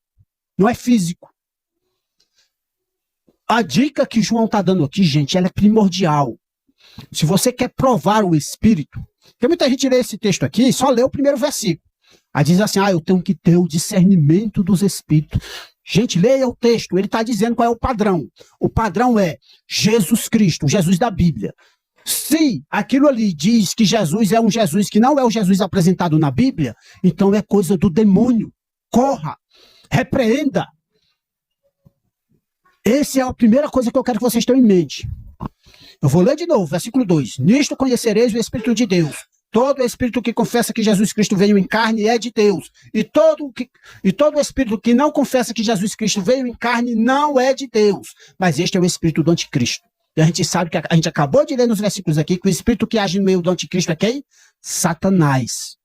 Não é físico. A dica que João está dando aqui, gente, ela é primordial. Se você quer provar o espírito, porque muita gente lê esse texto aqui e só lê o primeiro versículo. Aí diz assim, eu tenho que ter o discernimento dos espíritos. Gente, leia o texto, ele está dizendo qual é o padrão. O padrão é Jesus Cristo, o Jesus da Bíblia. Se aquilo ali diz que Jesus é um Jesus que não é o Jesus apresentado na Bíblia, então é coisa do demônio. Corra, repreenda. Essa é a primeira coisa que eu quero que vocês tenham em mente. Eu vou ler de novo, versículo 2. Nisto conhecereis o Espírito de Deus. Todo espírito que confessa que Jesus Cristo veio em carne é de Deus. E todo espírito que não confessa que Jesus Cristo veio em carne não é de Deus. Mas este é o espírito do anticristo. E a gente sabe que a gente acabou de ler nos versículos aqui que o espírito que age no meio do anticristo é quem? Satanás.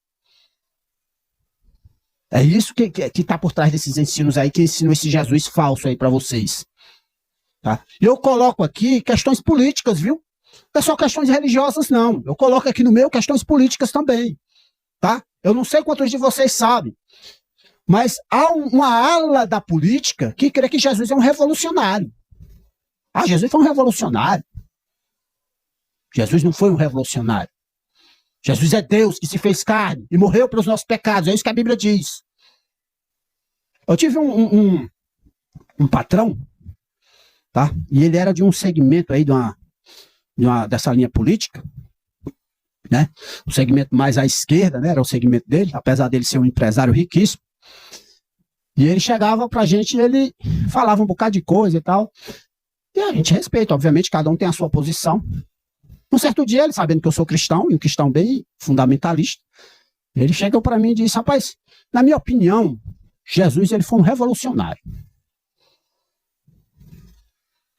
É isso que está por trás desses ensinos aí, que ensinam esse Jesus falso aí para vocês. Tá? Eu coloco aqui questões políticas, viu? Não é só questões religiosas, não. Eu coloco aqui no meio questões políticas também. Tá? Eu não sei quantos de vocês sabem, mas há uma ala da política que crê que Jesus é um revolucionário. Jesus foi um revolucionário. Jesus não foi um revolucionário. Jesus é Deus que se fez carne e morreu pelos nossos pecados. É isso que a Bíblia diz. Eu tive um patrão, tá? E ele era de um segmento aí dessa linha política, né? Um segmento mais à esquerda, né? Era o segmento dele, apesar dele ser um empresário riquíssimo. E ele chegava pra gente e ele falava um bocado de coisa e tal. E a gente respeita, obviamente, cada um tem a sua posição. Um certo dia, ele sabendo que eu sou cristão, e um cristão bem fundamentalista, ele chegou para mim e disse, rapaz, na minha opinião, Jesus ele foi um revolucionário.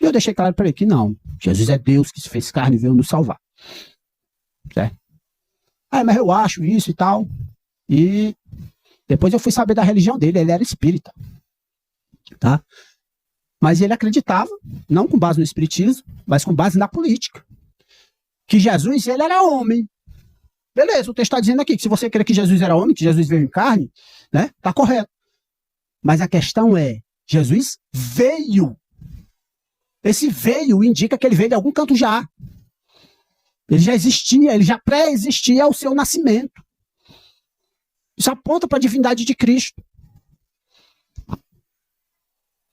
E eu deixei claro para ele que não, Jesus é Deus que se fez carne e veio nos salvar. Certo? Mas eu acho isso e tal. E depois eu fui saber da religião dele, ele era espírita. Tá? Mas ele acreditava, não com base no espiritismo, mas com base na política. Que Jesus, ele era homem. Beleza, o texto está dizendo aqui que se você crê que Jesus era homem, que Jesus veio em carne, né, tá correto. Mas a questão é, Jesus veio. Esse veio indica que ele veio de algum canto já. Ele já existia, ele já pré-existia ao seu nascimento. Isso aponta para a divindade de Cristo.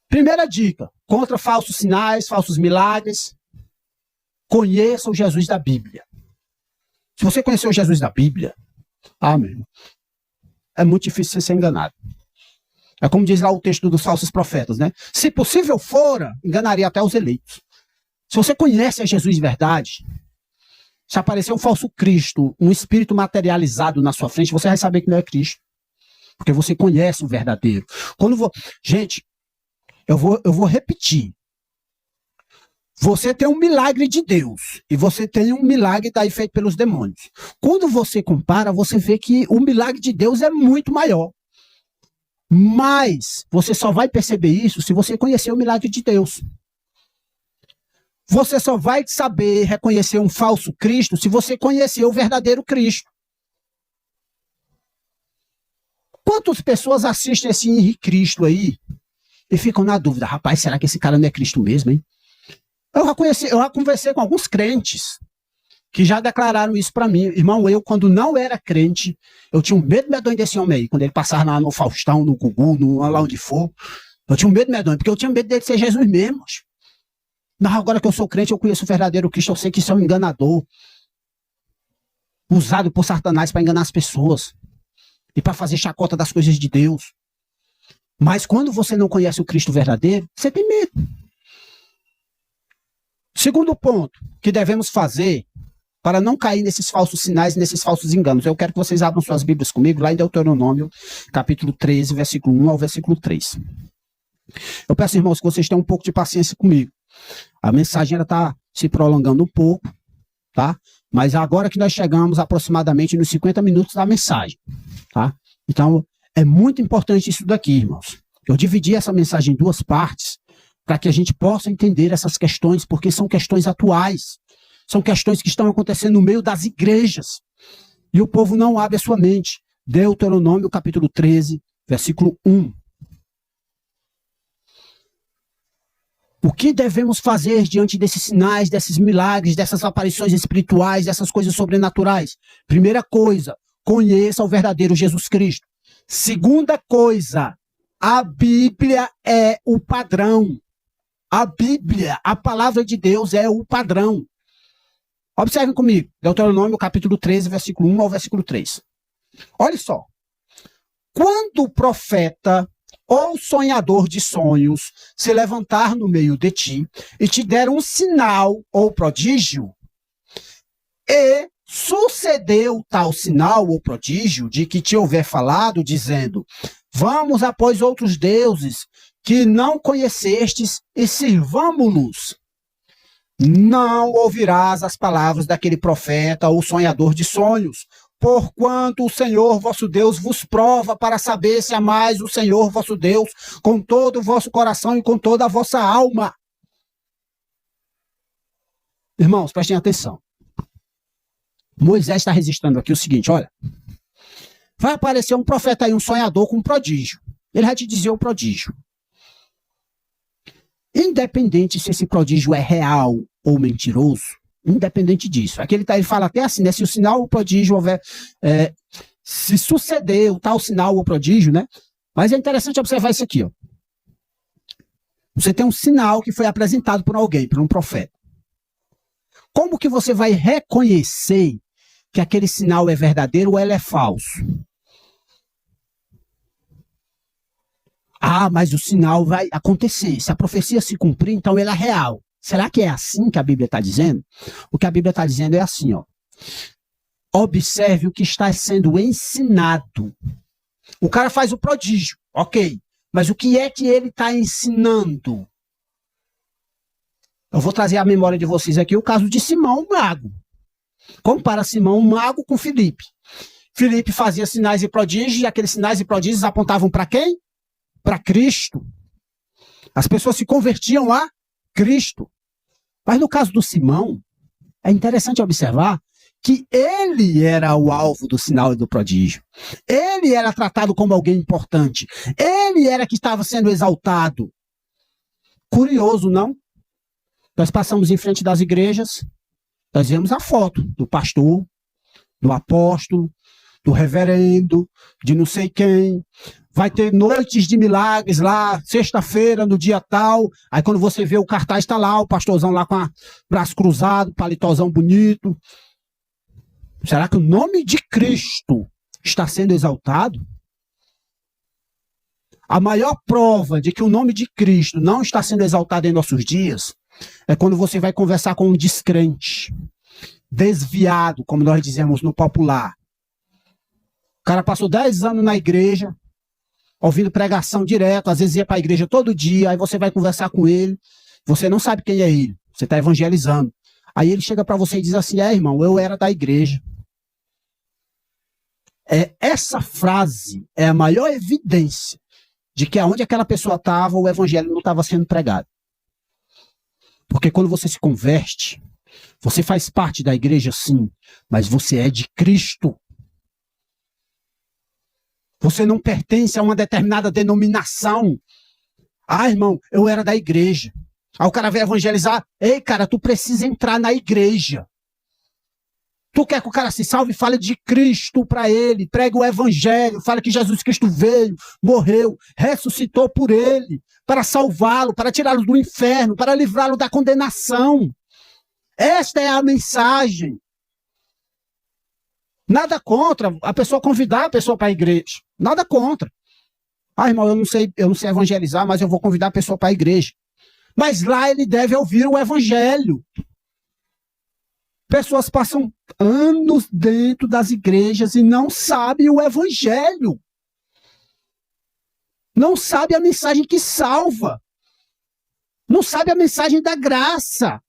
Primeira dica, contra falsos sinais, falsos milagres. Conheça o Jesus da Bíblia. Se você conhecer o Jesus da Bíblia, meu irmão, é muito difícil você ser enganado. É como diz lá o texto dos falsos profetas, né? Se possível fora, enganaria até os eleitos. Se você conhece a Jesus de verdade, se aparecer um falso Cristo, um espírito materializado na sua frente, você vai saber que não é Cristo. Porque você conhece o verdadeiro. Gente, eu vou repetir. Você tem um milagre de Deus e você tem um milagre daí feito pelos demônios. Quando você compara, você vê que o milagre de Deus é muito maior. Mas você só vai perceber isso se você conhecer o milagre de Deus. Você só vai saber reconhecer um falso Cristo se você conhecer o verdadeiro Cristo. Quantas pessoas assistem esse Henrique Cristo aí e ficam na dúvida, rapaz, será que esse cara não é Cristo mesmo, hein? Eu já conversei com alguns crentes que já declararam isso para mim. Irmão, eu, quando não era crente, eu tinha um medo medonho desse homem aí. Quando ele passava lá no Faustão, no Gugu, lá onde for, eu tinha um medo medonho, porque eu tinha medo dele ser Jesus mesmo. Mas agora que eu sou crente, eu conheço o verdadeiro Cristo, eu sei que isso é um enganador. Usado por Satanás para enganar as pessoas. E para fazer chacota das coisas de Deus. Mas quando você não conhece o Cristo verdadeiro, você tem medo. Segundo ponto que devemos fazer para não cair nesses falsos sinais, nesses falsos enganos. Eu quero que vocês abram suas Bíblias comigo, lá em Deuteronômio, capítulo 13, versículo 1 ao versículo 3. Eu peço, irmãos, que vocês tenham um pouco de paciência comigo. A mensagem está se prolongando um pouco, tá? Mas agora que nós chegamos aproximadamente nos 50 minutos da mensagem, tá? Então, é muito importante isso daqui, irmãos. Eu dividi essa mensagem em duas partes para que a gente possa entender essas questões, porque são questões atuais. São questões que estão acontecendo no meio das igrejas. E o povo não abre a sua mente. Deuteronômio, capítulo 13, versículo 1. O que devemos fazer diante desses sinais, desses milagres, dessas aparições espirituais, dessas coisas sobrenaturais? Primeira coisa, conheça o verdadeiro Jesus Cristo. Segunda coisa, a Bíblia é o padrão. A Bíblia, a palavra de Deus é o padrão. Observem comigo, Deuteronômio capítulo 13, versículo 1 ao versículo 3. Olha só. Quando o profeta ou sonhador de sonhos se levantar no meio de ti e te der um sinal ou prodígio, e sucedeu tal sinal ou prodígio de que te houver falado, dizendo, vamos após outros deuses que não conhecestes e sirvamo-los, não ouvirás as palavras daquele profeta ou sonhador de sonhos, porquanto o Senhor vosso Deus vos prova para saber se amais o Senhor vosso Deus com todo o vosso coração e com toda a vossa alma. Irmãos, prestem atenção. Moisés está registrando aqui o seguinte, olha. Vai aparecer um profeta aí, um sonhador com um prodígio. Ele vai te dizer o prodígio. Independente se esse prodígio é real ou mentiroso, independente disso. Aqui ele fala até assim, né? Se o sinal ou prodígio houver, se suceder o tal sinal ou prodígio, né? Mas é interessante observar isso aqui, ó. Você tem um sinal que foi apresentado por alguém, por um profeta. Como que você vai reconhecer que aquele sinal é verdadeiro ou ele é falso? Ah, mas o sinal vai acontecer. Se a profecia se cumprir, então ele é real. Será que é assim que a Bíblia está dizendo? O que a Bíblia está dizendo é assim, ó. Observe o que está sendo ensinado. O cara faz o prodígio, ok. Mas o que é que ele está ensinando? Eu vou trazer à memória de vocês aqui o caso de Simão, o mago. Compara Simão, o mago, com Filipe. Filipe fazia sinais e prodígios, e aqueles sinais e prodígios apontavam para quem? Para Cristo. As pessoas se convertiam a Cristo. Mas no caso do Simão, é interessante observar que ele era o alvo do sinal e do prodígio. Ele era tratado como alguém importante. Ele era que estava sendo exaltado. Curioso, não? Nós passamos em frente das igrejas, nós vemos a foto do pastor, do apóstolo, do reverendo, de não sei quem. Vai ter noites de milagres lá, sexta-feira, no dia tal. Aí quando você vê o cartaz, está lá, o pastorzão lá com o braço cruzado, paletózão bonito. Será que o nome de Cristo está sendo exaltado? A maior prova de que o nome de Cristo não está sendo exaltado em nossos dias é quando você vai conversar com um descrente, desviado, como nós dizemos no popular. O cara passou 10 anos na igreja, ouvindo pregação direto, às vezes ia para a igreja todo dia, aí você vai conversar com ele, você não sabe quem é ele, você está evangelizando. Aí ele chega para você e diz assim, irmão, eu era da igreja. Essa frase é a maior evidência de que aonde aquela pessoa estava, o evangelho não estava sendo pregado. Porque quando você se converte, você faz parte da igreja sim, mas você é de Cristo. Você não pertence a uma determinada denominação. Ah, irmão, eu era da igreja. Aí o cara vai evangelizar. Ei, cara, tu precisa entrar na igreja. Tu quer que o cara se salve? Fale de Cristo para ele. Pregue o evangelho. Fale que Jesus Cristo veio, morreu, ressuscitou por ele, para salvá-lo, para tirá-lo do inferno, para livrá-lo da condenação. Esta é a mensagem. Nada contra a pessoa convidar a pessoa para a igreja. Nada contra. Ah, irmão, eu não sei evangelizar, mas eu vou convidar a pessoa para a igreja. Mas lá ele deve ouvir o evangelho. Pessoas passam anos dentro das igrejas e não sabem o evangelho. Não sabem a mensagem que salva. Não sabem a mensagem da graça.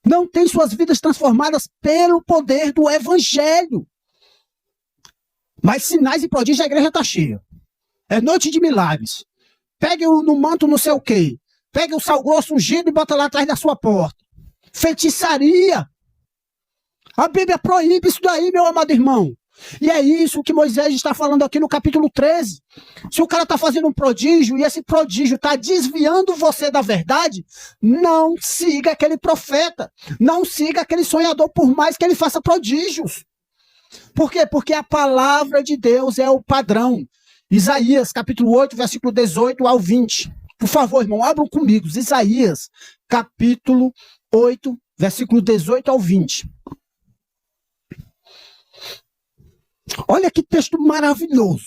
Não têm suas vidas transformadas pelo poder do evangelho. Mas sinais e prodígios a igreja está cheia. É noite de milagres. Pegue no manto não sei o quê. Pegue o sal grosso ungido e bota lá atrás da sua porta. Feitiçaria. A Bíblia proíbe isso daí, meu amado irmão. E é isso que Moisés está falando aqui no capítulo 13. Se o cara está fazendo um prodígio e esse prodígio está desviando você da verdade, não siga aquele profeta. Não siga aquele sonhador, por mais que ele faça prodígios. Por quê? Porque a palavra de Deus é o padrão. Isaías, capítulo 8, versículo 18 ao 20. Por favor, irmão, abram comigo. Isaías, capítulo 8, versículo 18 ao 20. Olha que texto maravilhoso.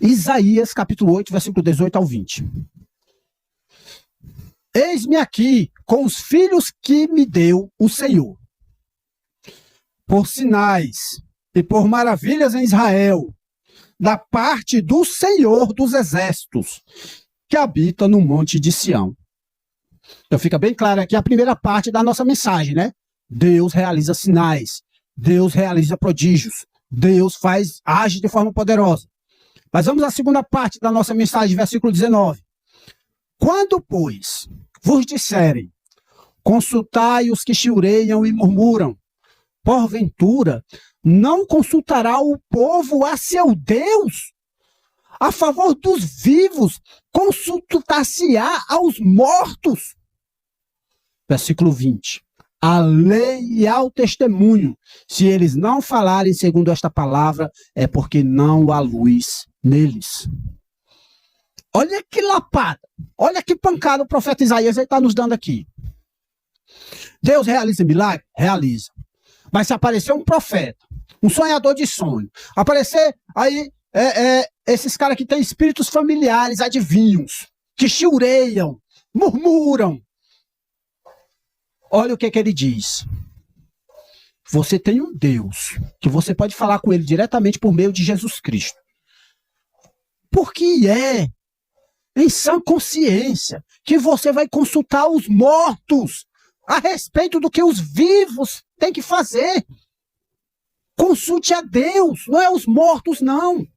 Isaías, capítulo 8, versículo 18 ao 20. Eis-me aqui com os filhos que me deu o Senhor, por sinais e por maravilhas em Israel, da parte do Senhor dos exércitos, que habita no monte de Sião. Então fica bem claro aqui a primeira parte da nossa mensagem, né? Deus realiza sinais, Deus realiza prodígios, Deus age de forma poderosa. Mas vamos à segunda parte da nossa mensagem, versículo 19. Quando, pois, vos disserem, consultai os que chiureiam e murmuram, porventura, não consultará o povo a seu Deus? A favor dos vivos, consultar-se-á aos mortos. Versículo 20. A lei e ao testemunho, se eles não falarem segundo esta palavra, é porque não há luz neles. Olha que lapada, olha que pancada o profeta Isaías está nos dando aqui. Deus realiza milagre? Realiza. Mas se aparecer um profeta, um sonhador de sonho, aparecer aí esses caras que têm espíritos familiares, adivinhos, que chiureiam, murmuram, olha o que ele diz. Você tem um Deus que você pode falar com ele diretamente por meio de Jesus Cristo. Porque é em sã consciência que você vai consultar os mortos a respeito do que os vivos têm que fazer. Consulte a Deus, não é os mortos, não.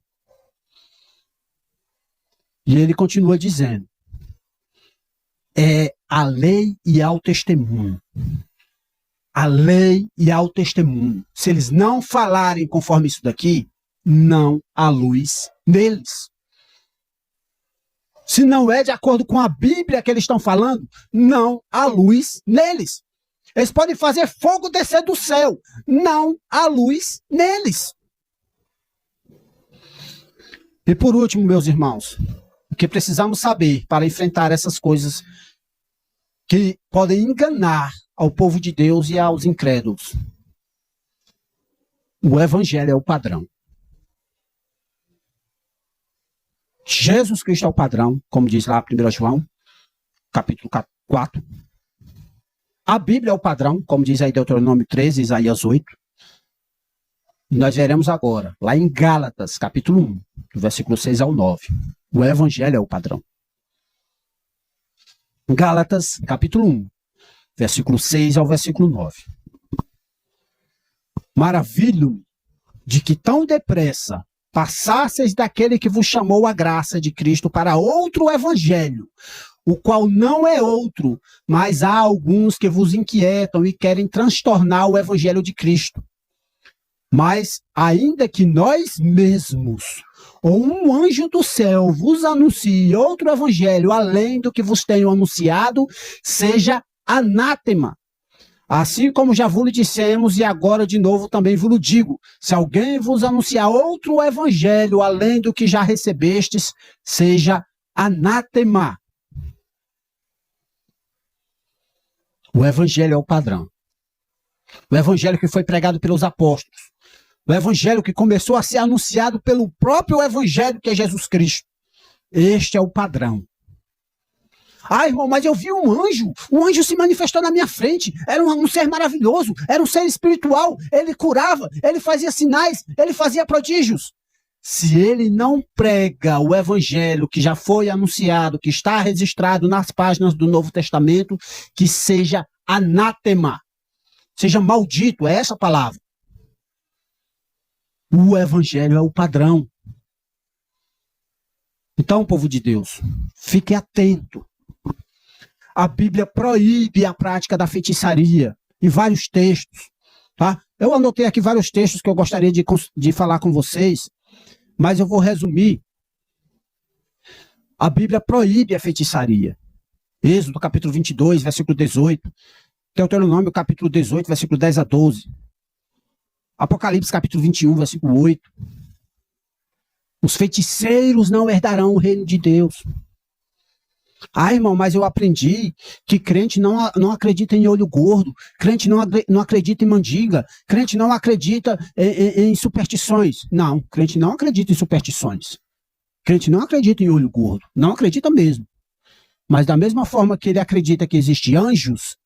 E ele continua dizendo, é a lei e ao testemunho. A lei e ao testemunho. Se eles não falarem conforme isso daqui, não há luz neles. Se não é de acordo com a Bíblia que eles estão falando, não há luz neles. Eles podem fazer fogo descer do céu, não há luz neles. E por último, meus irmãos, o que precisamos saber para enfrentar essas coisas que podem enganar ao povo de Deus e aos incrédulos. O evangelho é o padrão. Jesus Cristo é o padrão, como diz lá 1 João, capítulo 4. A Bíblia é o padrão, como diz aí Deuteronômio 13, Isaías 8. E nós veremos agora, lá em Gálatas, capítulo 1, do versículo 6 ao 9. O evangelho é o padrão. Gálatas, capítulo 1, versículo 6 ao versículo 9. Maravilho-me de que tão depressa passasseis daquele que vos chamou a graça de Cristo para outro evangelho, o qual não é outro, mas há alguns que vos inquietam e querem transtornar o evangelho de Cristo. Mas, ainda que nós mesmos, ou um anjo do céu vos anuncie outro evangelho além do que vos tenho anunciado, seja anátema. Assim como já vos dissemos, e agora de novo também vos digo, se alguém vos anunciar outro evangelho além do que já recebestes, seja anátema. O evangelho é o padrão. O evangelho que foi pregado pelos apóstolos. O evangelho que começou a ser anunciado pelo próprio evangelho que é Jesus Cristo. Este é o padrão. Ah, irmão, mas eu vi um anjo se manifestou na minha frente, era um ser maravilhoso, era um ser espiritual, ele curava, ele fazia sinais, ele fazia prodígios. Se ele não prega o evangelho que já foi anunciado, que está registrado nas páginas do Novo Testamento, que seja anátema, seja maldito, é essa a palavra. O evangelho é o padrão. Então, povo de Deus, fique atento. A Bíblia proíbe a prática da feitiçaria em vários textos. Tá? Eu anotei aqui vários textos que eu gostaria de falar com vocês, mas eu vou resumir. A Bíblia proíbe a feitiçaria. Êxodo, capítulo 22, versículo 18. Deuteronômio, capítulo 18, versículo 10 a 12. Apocalipse, capítulo 21, versículo 8. Os feiticeiros não herdarão o reino de Deus. Ah, irmão, mas eu aprendi que crente não acredita em olho gordo, crente não acredita em mandiga, crente não acredita em superstições. Não, crente não acredita em superstições. Crente não acredita em olho gordo, não acredita mesmo. Mas da mesma forma que ele acredita que existem anjos,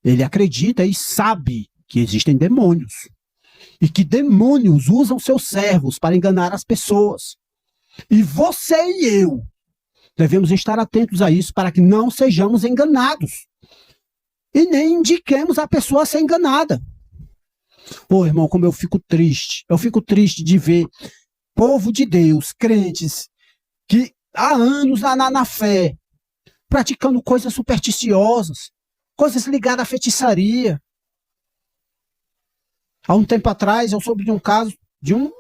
ele acredita e sabe que existem demônios. E que demônios usam seus servos para enganar as pessoas. E você e eu devemos estar atentos a isso para que não sejamos enganados. E nem indiquemos a pessoa a ser enganada. Pô, irmão, como eu fico triste. Eu fico triste de ver povo de Deus, crentes, que há anos na fé, praticando coisas supersticiosas, coisas ligadas à feitiçaria. Há um tempo atrás, eu soube de um caso de um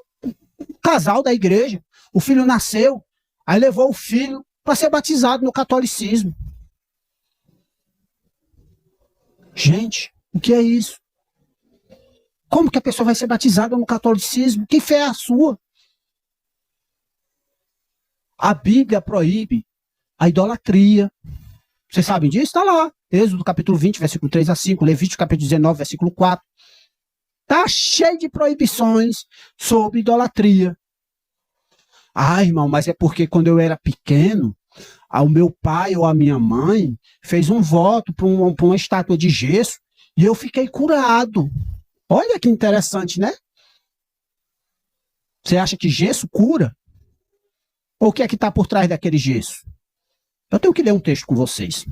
casal da igreja. O filho nasceu, aí levou o filho para ser batizado no catolicismo. Gente, o que é isso? Como que a pessoa vai ser batizada no catolicismo? Que fé é a sua? A Bíblia proíbe a idolatria. Vocês sabem disso? Está lá. Êxodo capítulo 20, versículo 3 a 5. Levítico capítulo 19, versículo 4. Está cheio de proibições sobre idolatria. Ah, irmão, mas é porque quando eu era pequeno, o meu pai ou a minha mãe fez um voto para uma estátua de gesso e eu fiquei curado. Olha que interessante, né? Você acha que gesso cura? Ou o que é que está por trás daquele gesso? Eu tenho que ler um texto com vocês.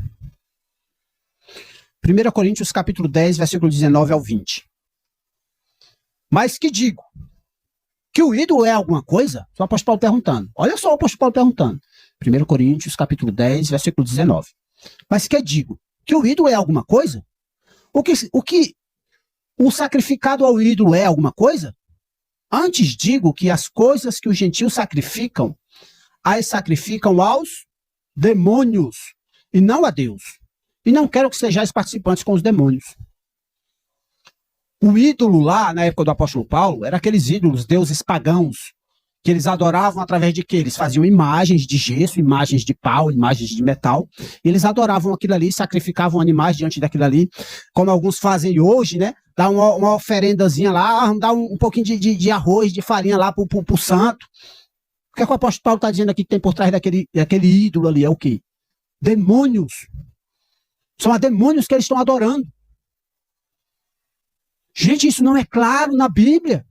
1 Coríntios capítulo 10, versículo 19 ao 20. Mas que digo? Que o ídolo é alguma coisa? O apóstolo Paulo perguntando. Olha só o apóstolo Paulo perguntando. 1 Coríntios, capítulo 10, versículo 19. Mas que digo? Que o ídolo é alguma coisa? O sacrificado ao ídolo é alguma coisa? Antes digo que as coisas que os gentios sacrificam, as sacrificam aos demônios, e não a Deus. E não quero que sejais participantes com os demônios. O ídolo lá, na época do apóstolo Paulo, era aqueles ídolos, deuses pagãos, que eles adoravam através de quê? Eles faziam imagens de gesso, imagens de pau, imagens de metal, e eles adoravam aquilo ali, sacrificavam animais diante daquilo ali, como alguns fazem hoje, né? Dá uma oferendazinha lá, dá um pouquinho de arroz, de farinha lá pro santo. O que é que o apóstolo Paulo está dizendo aqui que tem por trás daquele ídolo ali? É o quê? Demônios. São a demônios que eles estão adorando. Gente, isso não é claro na Bíblia.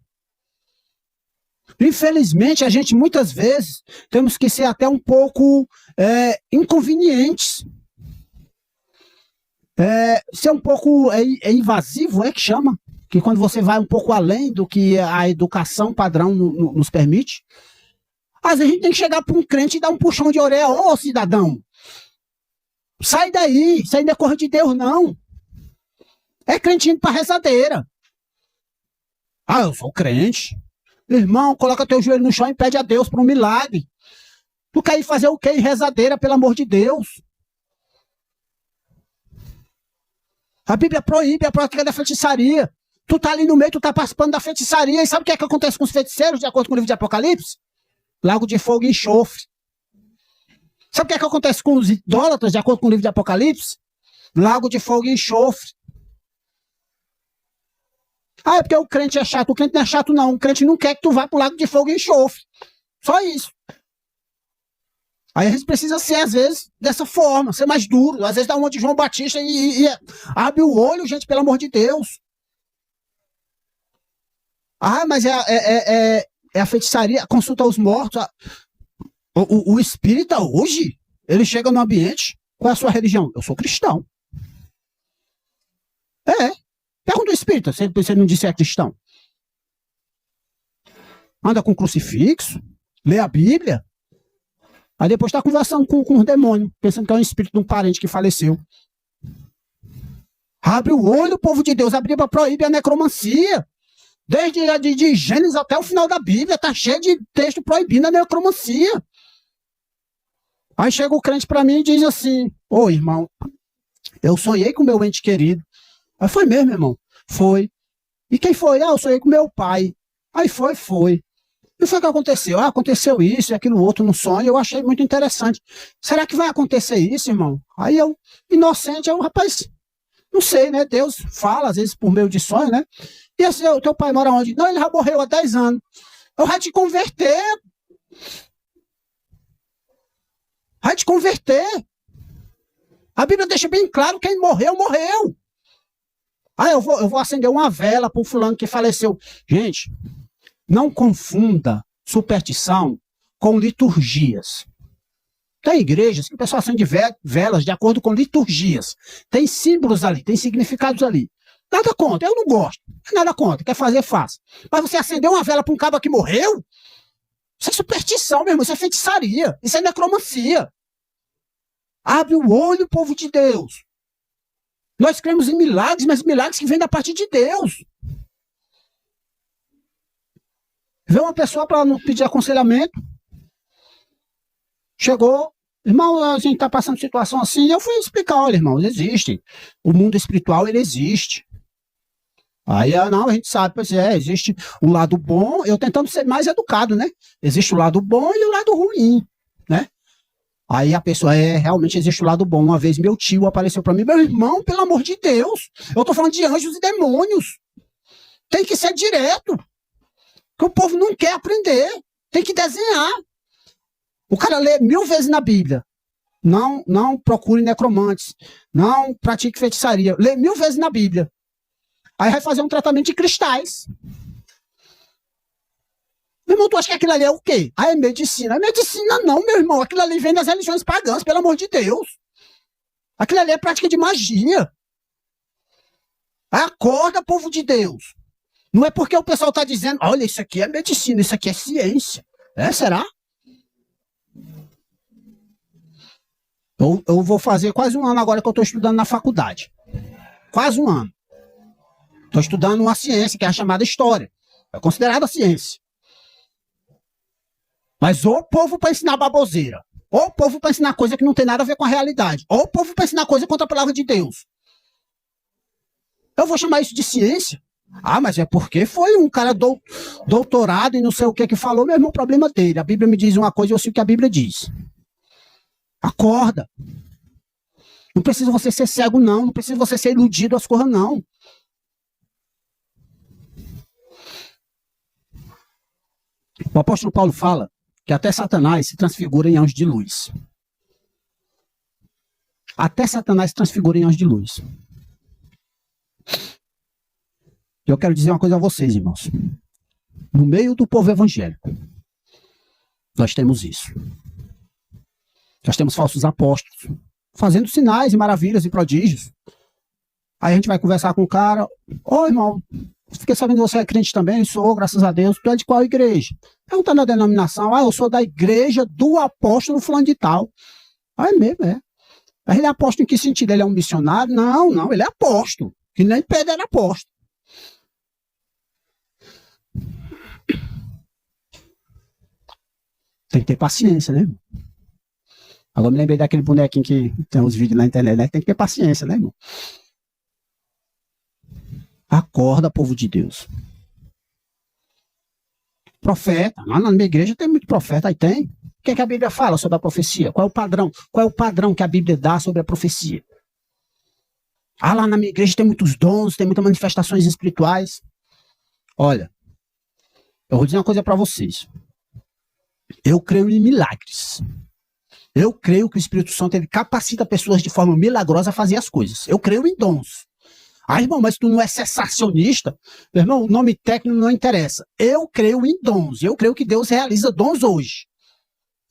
Infelizmente, a gente muitas vezes temos que ser até um pouco inconvenientes. Ser um pouco invasivo, que chama? Que quando você vai um pouco além do que a educação padrão nos permite. Às vezes a gente tem que chegar para um crente e dar um puxão de orelha. Ô, cidadão, sai daí, isso aí não é coisa de Deus, não. É crente indo para rezadeira. Ah, eu sou crente. Irmão, coloca teu joelho no chão e pede a Deus por um milagre. Tu quer ir fazer o quê? Rezadeira, pelo amor de Deus. A Bíblia proíbe a prática da feitiçaria. Tu tá ali no meio, tu tá participando da feitiçaria. E sabe o que é que acontece com os feiticeiros, de acordo com o livro de Apocalipse? Lago de fogo e enxofre. Sabe o que é que acontece com os idólatras, de acordo com o livro de Apocalipse? Lago de fogo e enxofre. Ah, é porque o crente é chato. O crente não é chato, não. O crente não quer que tu vá pro lago de fogo e enxofre. Só isso. Aí a gente precisa ser, às vezes, dessa forma, ser mais duro. Às vezes dá uma de João Batista e abre o olho, gente, pelo amor de Deus. Ah, mas é a feitiçaria, consulta aos mortos. O espírita hoje, ele chega no ambiente, qual é a sua religião? Eu sou cristão. Pergunta o espírita, se ele não disse é cristão. Anda com crucifixo, lê a Bíblia, aí depois está conversando com o demônio, pensando que é um espírito de um parente que faleceu. Abre o olho, povo de Deus, a Bíblia proíbe a necromancia. Desde de Gênesis até o final da Bíblia, está cheio de texto proibindo a necromancia. Aí chega o crente para mim e diz assim, ô irmão, eu sonhei com meu ente querido. Aí foi mesmo, irmão, foi. E quem foi? Ah, eu sonhei com meu pai. Aí foi. E foi o que aconteceu? Ah, aconteceu isso e aquilo outro no sonho, eu achei muito interessante. Será que vai acontecer isso, irmão? Aí eu, inocente, rapaz, não sei, né? Deus fala, às vezes, por meio de sonho, né? E assim, o teu pai mora onde? Não, ele já morreu há 10 anos. Eu vou te converter. Vai te converter. A Bíblia deixa bem claro, quem morreu, morreu. Ah, eu vou acender uma vela para o fulano que faleceu. Gente, não confunda superstição com liturgias. Tem igrejas que o pessoal acende velas de acordo com liturgias. Tem símbolos ali, tem significados ali. Nada contra, eu não gosto. Nada contra, quer fazer, faça. Mas você acender uma vela para um cabo que morreu? Isso é superstição, meu irmão, isso é feitiçaria, isso é necromancia. Abre o olho, povo de Deus. Nós cremos em milagres, mas milagres que vêm da parte de Deus. Vê uma pessoa para não pedir aconselhamento. Chegou, irmão, a gente está passando situação assim. Eu fui explicar, olha, irmão, existe. O mundo espiritual, ele existe. Aí, não, a gente sabe, pois existe o lado bom, eu tentando ser mais educado, né? Existe o lado bom e o lado ruim, né? Aí a pessoa, realmente existe o lado bom. Uma vez meu tio apareceu para mim, meu irmão, pelo amor de Deus, eu tô falando de anjos e demônios. Tem que ser direto. Que o povo não quer aprender. Tem que desenhar. O cara lê 1000 vezes na Bíblia. Não procure necromantes. Não pratique feitiçaria. Lê 1000 vezes na Bíblia. Aí vai fazer um tratamento de cristais. Meu irmão, tu acha que aquilo ali é o quê? Ah, é medicina. É medicina não, meu irmão. Aquilo ali vem das religiões pagãs, pelo amor de Deus. Aquilo ali é prática de magia. Acorda, povo de Deus. Não é porque o pessoal está dizendo, olha, isso aqui é medicina, isso aqui é ciência. Será? Eu vou fazer quase um ano agora que eu estou estudando na faculdade. Quase um ano. Estou estudando uma ciência que é a chamada história. É considerada ciência. Mas ou o povo para ensinar baboseira, ou o povo para ensinar coisa que não tem nada a ver com a realidade, ou o povo para ensinar coisa contra a palavra de Deus. Eu vou chamar isso de ciência? Ah, mas é porque foi um cara doutorado e não sei o que falou, meu irmão, o problema dele. A Bíblia me diz uma coisa e eu sei o que a Bíblia diz. Acorda. Não precisa você ser cego, não. Não precisa você ser iludido as coisas, não. O apóstolo Paulo fala que até Satanás se transfigura em anjo de luz. Até Satanás se transfigura em anjo de luz. Eu quero dizer uma coisa a vocês, irmãos. No meio do povo evangélico, nós temos isso. Nós temos falsos apóstolos, fazendo sinais e maravilhas e prodígios. Aí a gente vai conversar com o cara. Ô, irmão, fiquei sabendo que você é crente também? Sou, graças a Deus. Tu é de qual igreja? Perguntando a denominação. Ah, eu sou da igreja do apóstolo fulano de tal. Ah, é mesmo, é. Mas ele é apóstolo em que sentido? Ele é um missionário? Não, ele é apóstolo. Que nem Pedro era apóstolo. Tem que ter paciência, né? Agora me lembrei daquele bonequinho que tem uns vídeos na internet, né? Tem que ter paciência, né, irmão? Acorda, povo de Deus. Profeta. Lá na minha igreja tem muito profeta, aí tem. O que é que a Bíblia fala sobre a profecia? Qual é o padrão? Qual é o padrão que a Bíblia dá sobre a profecia? Ah, lá na minha igreja tem muitos dons, tem muitas manifestações espirituais. Olha, eu vou dizer uma coisa para vocês. Eu creio em milagres. Eu creio que o Espírito Santo ele capacita pessoas de forma milagrosa a fazer as coisas. Eu creio em dons. Ah, irmão, mas tu não é cessacionista? Meu irmão, o nome técnico não interessa. Eu creio em dons. Eu creio que Deus realiza dons hoje.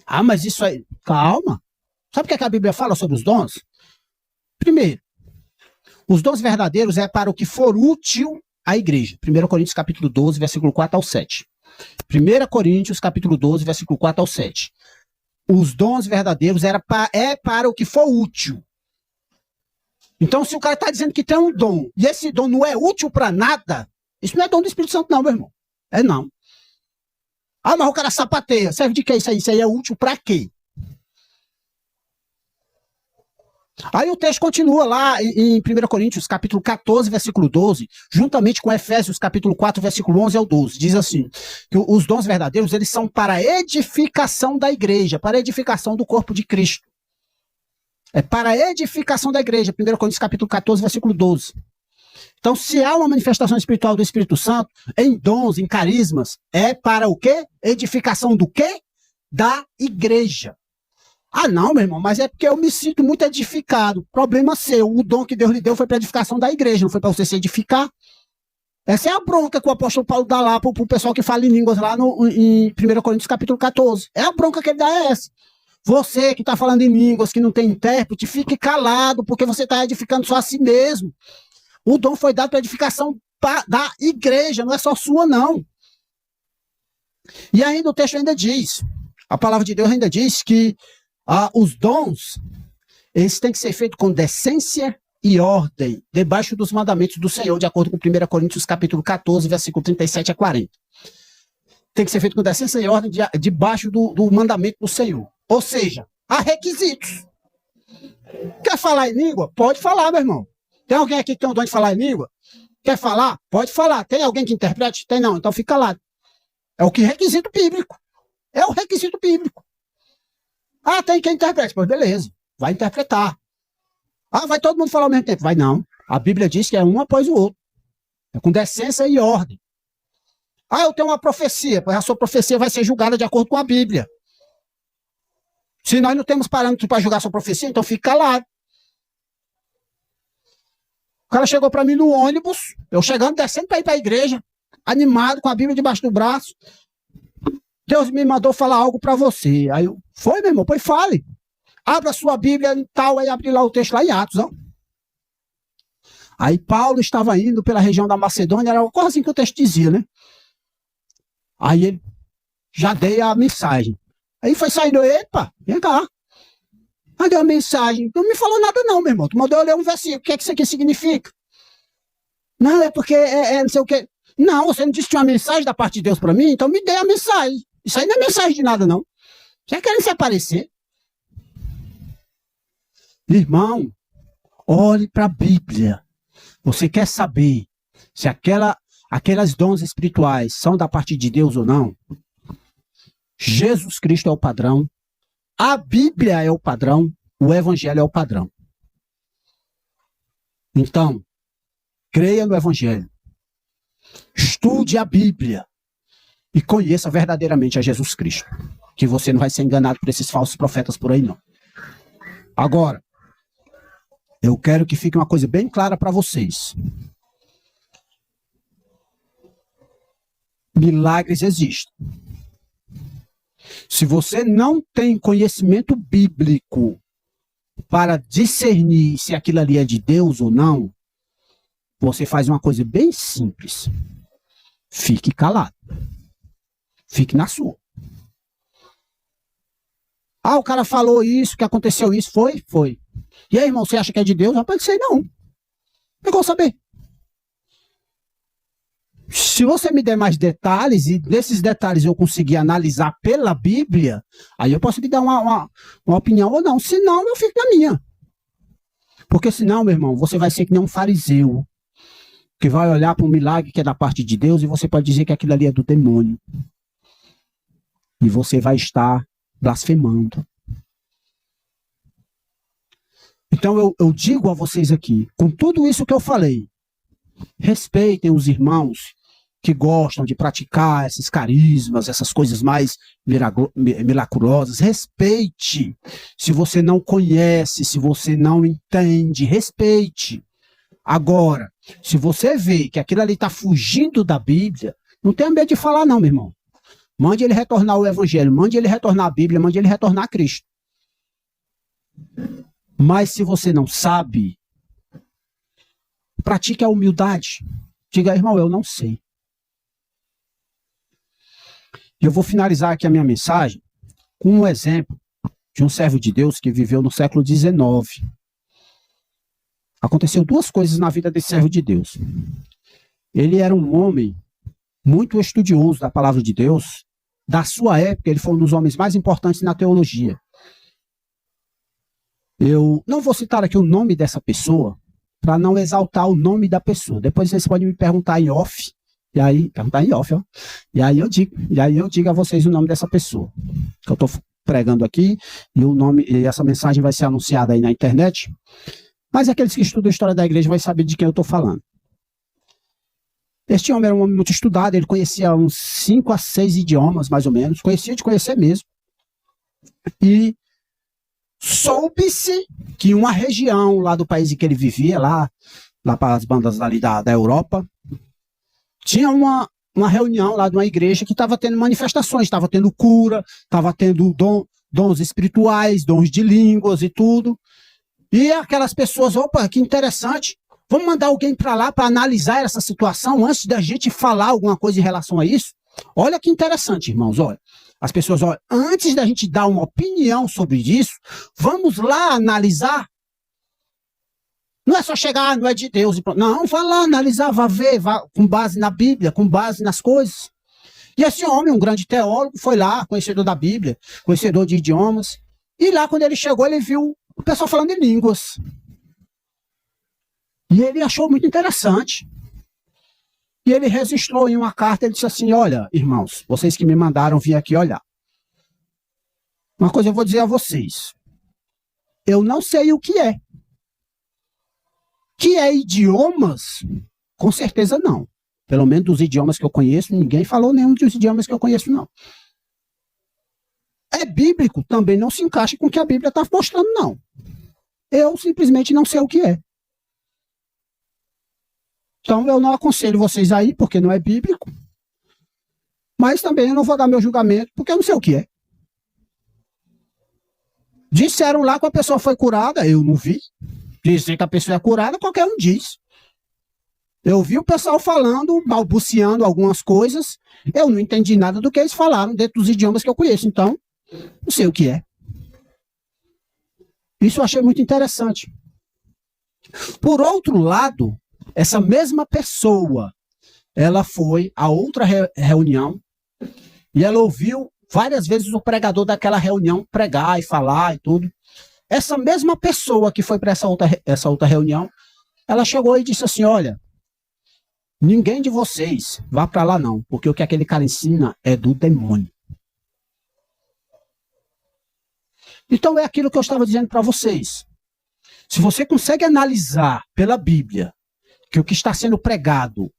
Ah, mas isso aí... Calma. Sabe o que é que a Bíblia fala sobre os dons? Primeiro, os dons verdadeiros é para o que for útil à igreja. 1 Coríntios capítulo 12, versículo 4 ao 7. 1 Coríntios capítulo 12, versículo 4 ao 7. Os dons verdadeiros é para o que for útil. Então, se o cara está dizendo que tem um dom, e esse dom não é útil para nada, isso não é dom do Espírito Santo não, meu irmão. É não. Ah, mas o cara sapateia. Serve de quê isso aí? Isso aí é útil para quê? Aí o texto continua lá em 1 Coríntios, capítulo 14, versículo 12, juntamente com Efésios, capítulo 4, versículo 11 ao 12. Diz assim, que os dons verdadeiros, eles são para a edificação da igreja, para a edificação do corpo de Cristo. É para a edificação da igreja, 1 Coríntios, capítulo 14, versículo 12. Então, se há uma manifestação espiritual do Espírito Santo, em dons, em carismas, é para o quê? Edificação do quê? Da igreja. Ah, não, meu irmão, mas é porque eu me sinto muito edificado. Problema seu. O dom que Deus lhe deu foi para a edificação da igreja, não foi para você se edificar. Essa é a bronca que o apóstolo Paulo dá lá para o pessoal que fala em línguas lá em 1 Coríntios capítulo 14. É a bronca que ele dá é essa. Você que está falando em línguas, que não tem intérprete, fique calado, porque você está edificando só a si mesmo. O dom foi dado para edificação da igreja, não é só sua, não. E ainda o texto ainda diz, a palavra de Deus ainda diz que os dons, eles têm que ser feitos com decência e ordem, debaixo dos mandamentos do Senhor, de acordo com 1 Coríntios capítulo 14, versículo 37 a 40. Tem que ser feito com decência e ordem debaixo do mandamento do Senhor. Ou seja, há requisitos. Quer falar em língua? Pode falar, meu irmão. Tem alguém aqui que tem o dom de falar em língua? Quer falar? Pode falar. Tem alguém que interprete? Tem não, então fica calado. É o que requisito bíblico. É o requisito bíblico. Ah, tem quem interprete. Pois beleza, vai interpretar. Ah, vai todo mundo falar ao mesmo tempo. Vai não. A Bíblia diz que é um após o outro. É com decência e ordem. Ah, eu tenho uma profecia. Pois a sua profecia vai ser julgada de acordo com a Bíblia. Se nós não temos parâmetros para julgar a sua profecia, então fica calado. O cara chegou para mim no ônibus, eu chegando, descendo para ir para a igreja, animado, com a Bíblia debaixo do braço. Deus me mandou falar algo para você. Aí eu, foi, meu irmão, pois fale. Abra a sua Bíblia e tal, aí abri lá o texto lá em Atos, ó. Aí Paulo estava indo pela região da Macedônia, era quase assim que o texto dizia, né? Aí ele, já dei a mensagem. Aí foi saindo, epa, vem cá. Aí deu a mensagem. Não me falou nada não, meu irmão. Tu mandou eu ler um versículo. O que é que isso aqui significa? Não, é porque não sei o quê. Não, você não disse que tinha uma mensagem da parte de Deus para mim? Então me dê a mensagem. Isso aí não é mensagem de nada, não. Você querem se aparecer? Irmão, olhe para a Bíblia. Você quer saber se aquelas dons espirituais são da parte de Deus ou não? Jesus Cristo é o padrão. A Bíblia é o padrão, o Evangelho é o padrão. Então, creia no Evangelho. Estude a Bíblia. E conheça verdadeiramente a Jesus Cristo. Que você não vai ser enganado por esses falsos profetas por aí, não. Agora, eu quero que fique uma coisa bem clara para vocês. Milagres existem. Se você não tem conhecimento bíblico para discernir se aquilo ali é de Deus ou não, você faz uma coisa bem simples. Fique calado. Fique na sua. Ah, o cara falou isso, que aconteceu isso. Foi? Foi. E aí, irmão, você acha que é de Deus? Rapaz, não sei não. Pegou saber. Se você me der mais detalhes, e desses detalhes eu conseguir analisar pela Bíblia, aí eu posso lhe dar uma opinião ou não. Se não, eu fico na minha. Porque senão, meu irmão, você vai ser que nem um fariseu, que vai olhar para um milagre que é da parte de Deus e você pode dizer que aquilo ali é do demônio. E você vai estar blasfemando. Então eu digo a vocês aqui, com tudo isso que eu falei, respeitem os irmãos que gostam de praticar esses carismas, essas coisas mais milagrosas, respeite. Se você não conhece, se você não entende, respeite. Agora, se você vê que aquilo ali está fugindo da Bíblia, não tenha medo de falar não, meu irmão. Mande ele retornar ao Evangelho, mande ele retornar à Bíblia, mande ele retornar a Cristo. Mas se você não sabe, pratique a humildade. Diga, irmão, eu não sei. Eu vou finalizar aqui a minha mensagem com um exemplo de um servo de Deus que viveu no século XIX. Aconteceu duas coisas na vida desse servo de Deus. Ele era um homem muito estudioso da palavra de Deus. Da sua época, ele foi um dos homens mais importantes na teologia. Eu não vou citar aqui o nome dessa pessoa, para não exaltar o nome da pessoa. Depois vocês podem me perguntar em off. E aí, perguntar em off, ó. E aí eu digo a vocês o nome dessa pessoa. Que eu estou pregando aqui, e essa mensagem vai ser anunciada aí na internet. Mas aqueles que estudam a história da igreja vão saber de quem eu estou falando. Este homem era um homem muito estudado, ele conhecia uns 5 a 6 idiomas, mais ou menos. Conhecia de conhecer mesmo. E soube-se que uma região lá do país em que ele vivia, lá para as bandas ali da Europa, tinha uma reunião lá de uma igreja que estava tendo manifestações, estava tendo cura, estava tendo dons espirituais, dons de línguas e tudo. E aquelas pessoas, opa, que interessante, vamos mandar alguém para lá para analisar essa situação antes da gente falar alguma coisa em relação a isso? Olha que interessante, irmãos, olha. As pessoas, olha, antes da gente dar uma opinião sobre isso, vamos lá analisar. Não é só chegar, não é de Deus. Não, vá lá analisar, vá ver, vá, com base na Bíblia, com base nas coisas. E esse homem, um grande teólogo, foi lá, conhecedor da Bíblia, conhecedor de idiomas. E lá, quando ele chegou, ele viu o pessoal falando em línguas. E ele achou muito interessante. E ele registrou em uma carta, ele disse assim, olha, irmãos, vocês que me mandaram vir aqui olhar. Uma coisa eu vou dizer a vocês. Eu não sei o que é. Que é idiomas? Com certeza não. Pelo menos dos idiomas que eu conheço, ninguém falou nenhum dos idiomas que eu conheço, não. É bíblico? Também não se encaixa com o que a Bíblia está mostrando, não. Eu simplesmente não sei o que é. Então, eu não aconselho vocês aí, porque não é bíblico. Mas também eu não vou dar meu julgamento, porque eu não sei o que é. Disseram lá que a pessoa foi curada, eu não vi. Dizer que a pessoa é curada, qualquer um diz. Eu vi o pessoal falando, balbuciando algumas coisas. Eu não entendi nada do que eles falaram dentro dos idiomas que eu conheço. Então, não sei o que é. Isso eu achei muito interessante. Por outro lado, essa mesma pessoa, ela foi a outra reunião e ela ouviu várias vezes o pregador daquela reunião pregar e falar e tudo. Essa mesma pessoa que foi para essa outra reunião, ela chegou e disse assim, olha, ninguém de vocês vá para lá não, porque o que aquele cara ensina é do demônio. Então é aquilo que eu estava dizendo para vocês. Se você consegue analisar pela Bíblia que o que está sendo pregado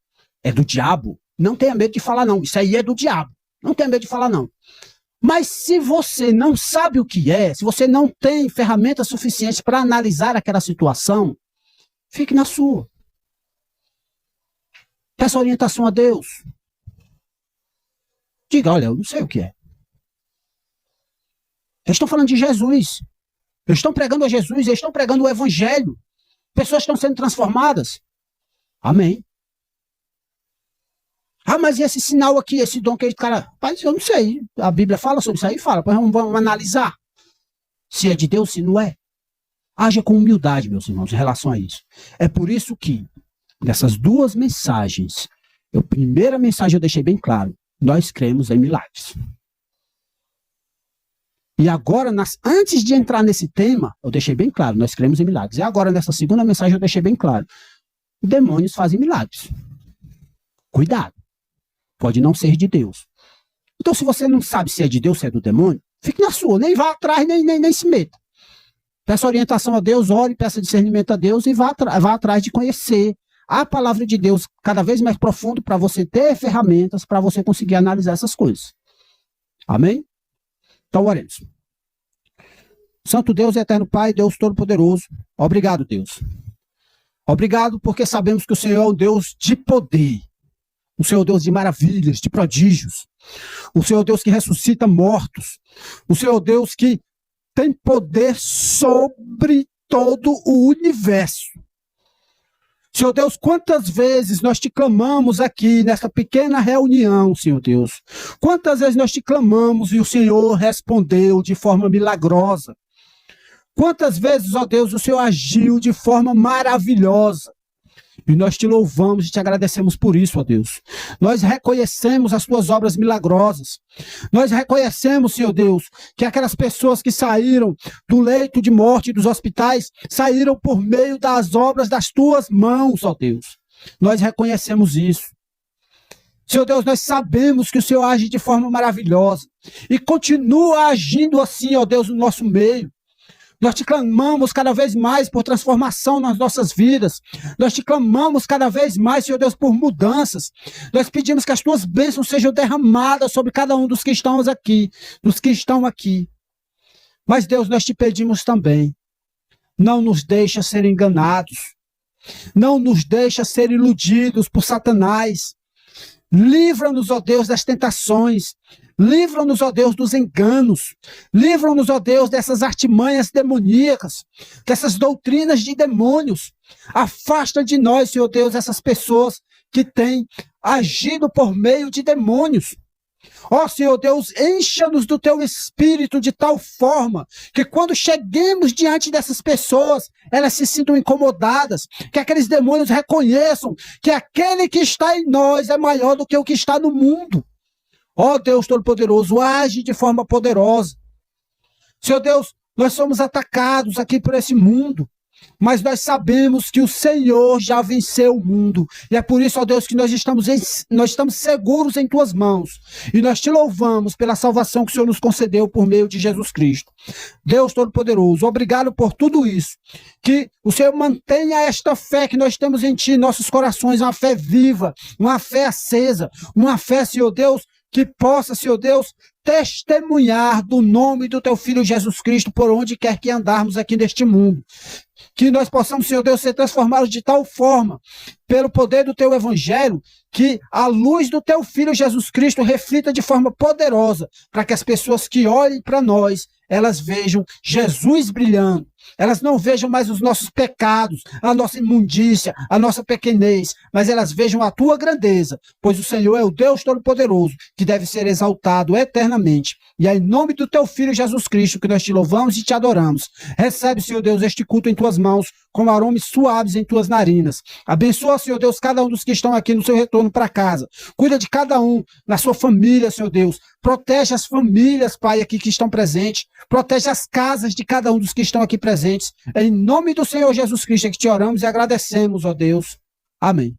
é do diabo, não tenha medo de falar não. Isso aí é do diabo. Não tenha medo de falar não. Mas se você não sabe o que é, se você não tem ferramentas suficientes para analisar aquela situação, fique na sua. Peça orientação a Deus. Diga, olha, eu não sei o que é. Eles estão falando de Jesus. Eles estão pregando a Jesus, eles estão pregando o Evangelho. Pessoas estão sendo transformadas. Amém. Ah, mas e esse sinal aqui, esse dom que ele cara... Mas eu não sei. A Bíblia fala sobre isso aí? Fala. Vamos analisar. Se é de Deus, se não é. Haja com humildade, meus irmãos, em relação a isso. É por isso que, nessas duas mensagens, a primeira mensagem eu deixei bem claro. Nós cremos em milagres. E agora, antes de entrar nesse tema, eu deixei bem claro, nós cremos em milagres. E agora, nessa segunda mensagem, eu deixei bem claro. Demônios fazem milagres. Cuidado. Pode não ser de Deus. Então, se você não sabe se é de Deus, se é do demônio, fique na sua. Nem vá atrás, nem se meta. Peça orientação a Deus, ore, peça discernimento a Deus e vá atrás de conhecer a palavra de Deus cada vez mais profundo para você ter ferramentas para você conseguir analisar essas coisas. Amém? Então, oremos. Santo Deus, eterno Pai, Deus Todo-Poderoso, obrigado, Deus. Obrigado porque sabemos que o Senhor é um Deus de poder, o Senhor é um Deus de maravilhas, de prodígios, o Senhor é um Deus que ressuscita mortos, o Senhor é um Deus que tem poder sobre todo o universo. Senhor Deus, quantas vezes nós te clamamos aqui nessa pequena reunião, Senhor Deus? Quantas vezes nós te clamamos e o Senhor respondeu de forma milagrosa? Quantas vezes, ó Deus, o Senhor agiu de forma maravilhosa? E nós te louvamos e te agradecemos por isso, ó Deus. Nós reconhecemos as tuas obras milagrosas. Nós reconhecemos, Senhor Deus, que aquelas pessoas que saíram do leito de morte dos hospitais, saíram por meio das obras das tuas mãos, ó Deus. Nós reconhecemos isso. Senhor Deus, nós sabemos que o Senhor age de forma maravilhosa. E continua agindo assim, ó Deus, no nosso meio. Nós te clamamos cada vez mais por transformação nas nossas vidas. Nós te clamamos cada vez mais, Senhor Deus, por mudanças. Nós pedimos que as tuas bênçãos sejam derramadas sobre cada um dos que estão aqui, dos que estão aqui. Mas, Deus, nós te pedimos também, não nos deixa ser enganados. Não nos deixa ser iludidos por Satanás. Livra-nos, ó Deus, das tentações. Livra-nos, ó Deus, dos enganos. Livra-nos, ó Deus, dessas artimanhas demoníacas, dessas doutrinas de demônios. Afasta de nós, Senhor Deus, essas pessoas que têm agido por meio de demônios. Ó Senhor Deus, encha-nos do teu espírito de tal forma que quando cheguemos diante dessas pessoas, elas se sintam incomodadas, que aqueles demônios reconheçam que aquele que está em nós é maior do que o que está no mundo. Ó Deus Todo-Poderoso, age de forma poderosa. Senhor Deus, nós somos atacados aqui por esse mundo, mas nós sabemos que o Senhor já venceu o mundo. E é por isso, ó Deus, que nós estamos seguros em tuas mãos. E nós te louvamos pela salvação que o Senhor nos concedeu por meio de Jesus Cristo. Deus Todo-Poderoso, obrigado por tudo isso. Que o Senhor mantenha esta fé que nós temos em Ti, em nossos corações, uma fé viva, uma fé acesa, uma fé, Senhor Deus, que possa, Senhor Deus, testemunhar do nome do Teu Filho Jesus Cristo por onde quer que andarmos aqui neste mundo. Que nós possamos, Senhor Deus, ser transformados de tal forma, pelo poder do Teu Evangelho, que a luz do Teu Filho Jesus Cristo reflita de forma poderosa, para que as pessoas que olhem para nós, elas vejam Jesus brilhando. Elas não vejam mais os nossos pecados, a nossa imundícia, a nossa pequenez, mas elas vejam a Tua grandeza, pois o Senhor é o Deus Todo-Poderoso, que deve ser exaltado eternamente. E é em nome do Teu Filho Jesus Cristo que nós te louvamos e te adoramos. Recebe, Senhor Deus, este culto em Tuas mãos, com aromas suaves em Tuas narinas. Abençoa, Senhor Deus, cada um dos que estão aqui no seu retorno para casa. Cuida de cada um, na sua família, Senhor Deus. Protege as famílias, Pai, aqui que estão presentes. Protege as casas de cada um dos que estão aqui presentes. Em nome do Senhor Jesus Cristo é que te oramos e agradecemos, ó Deus. Amém.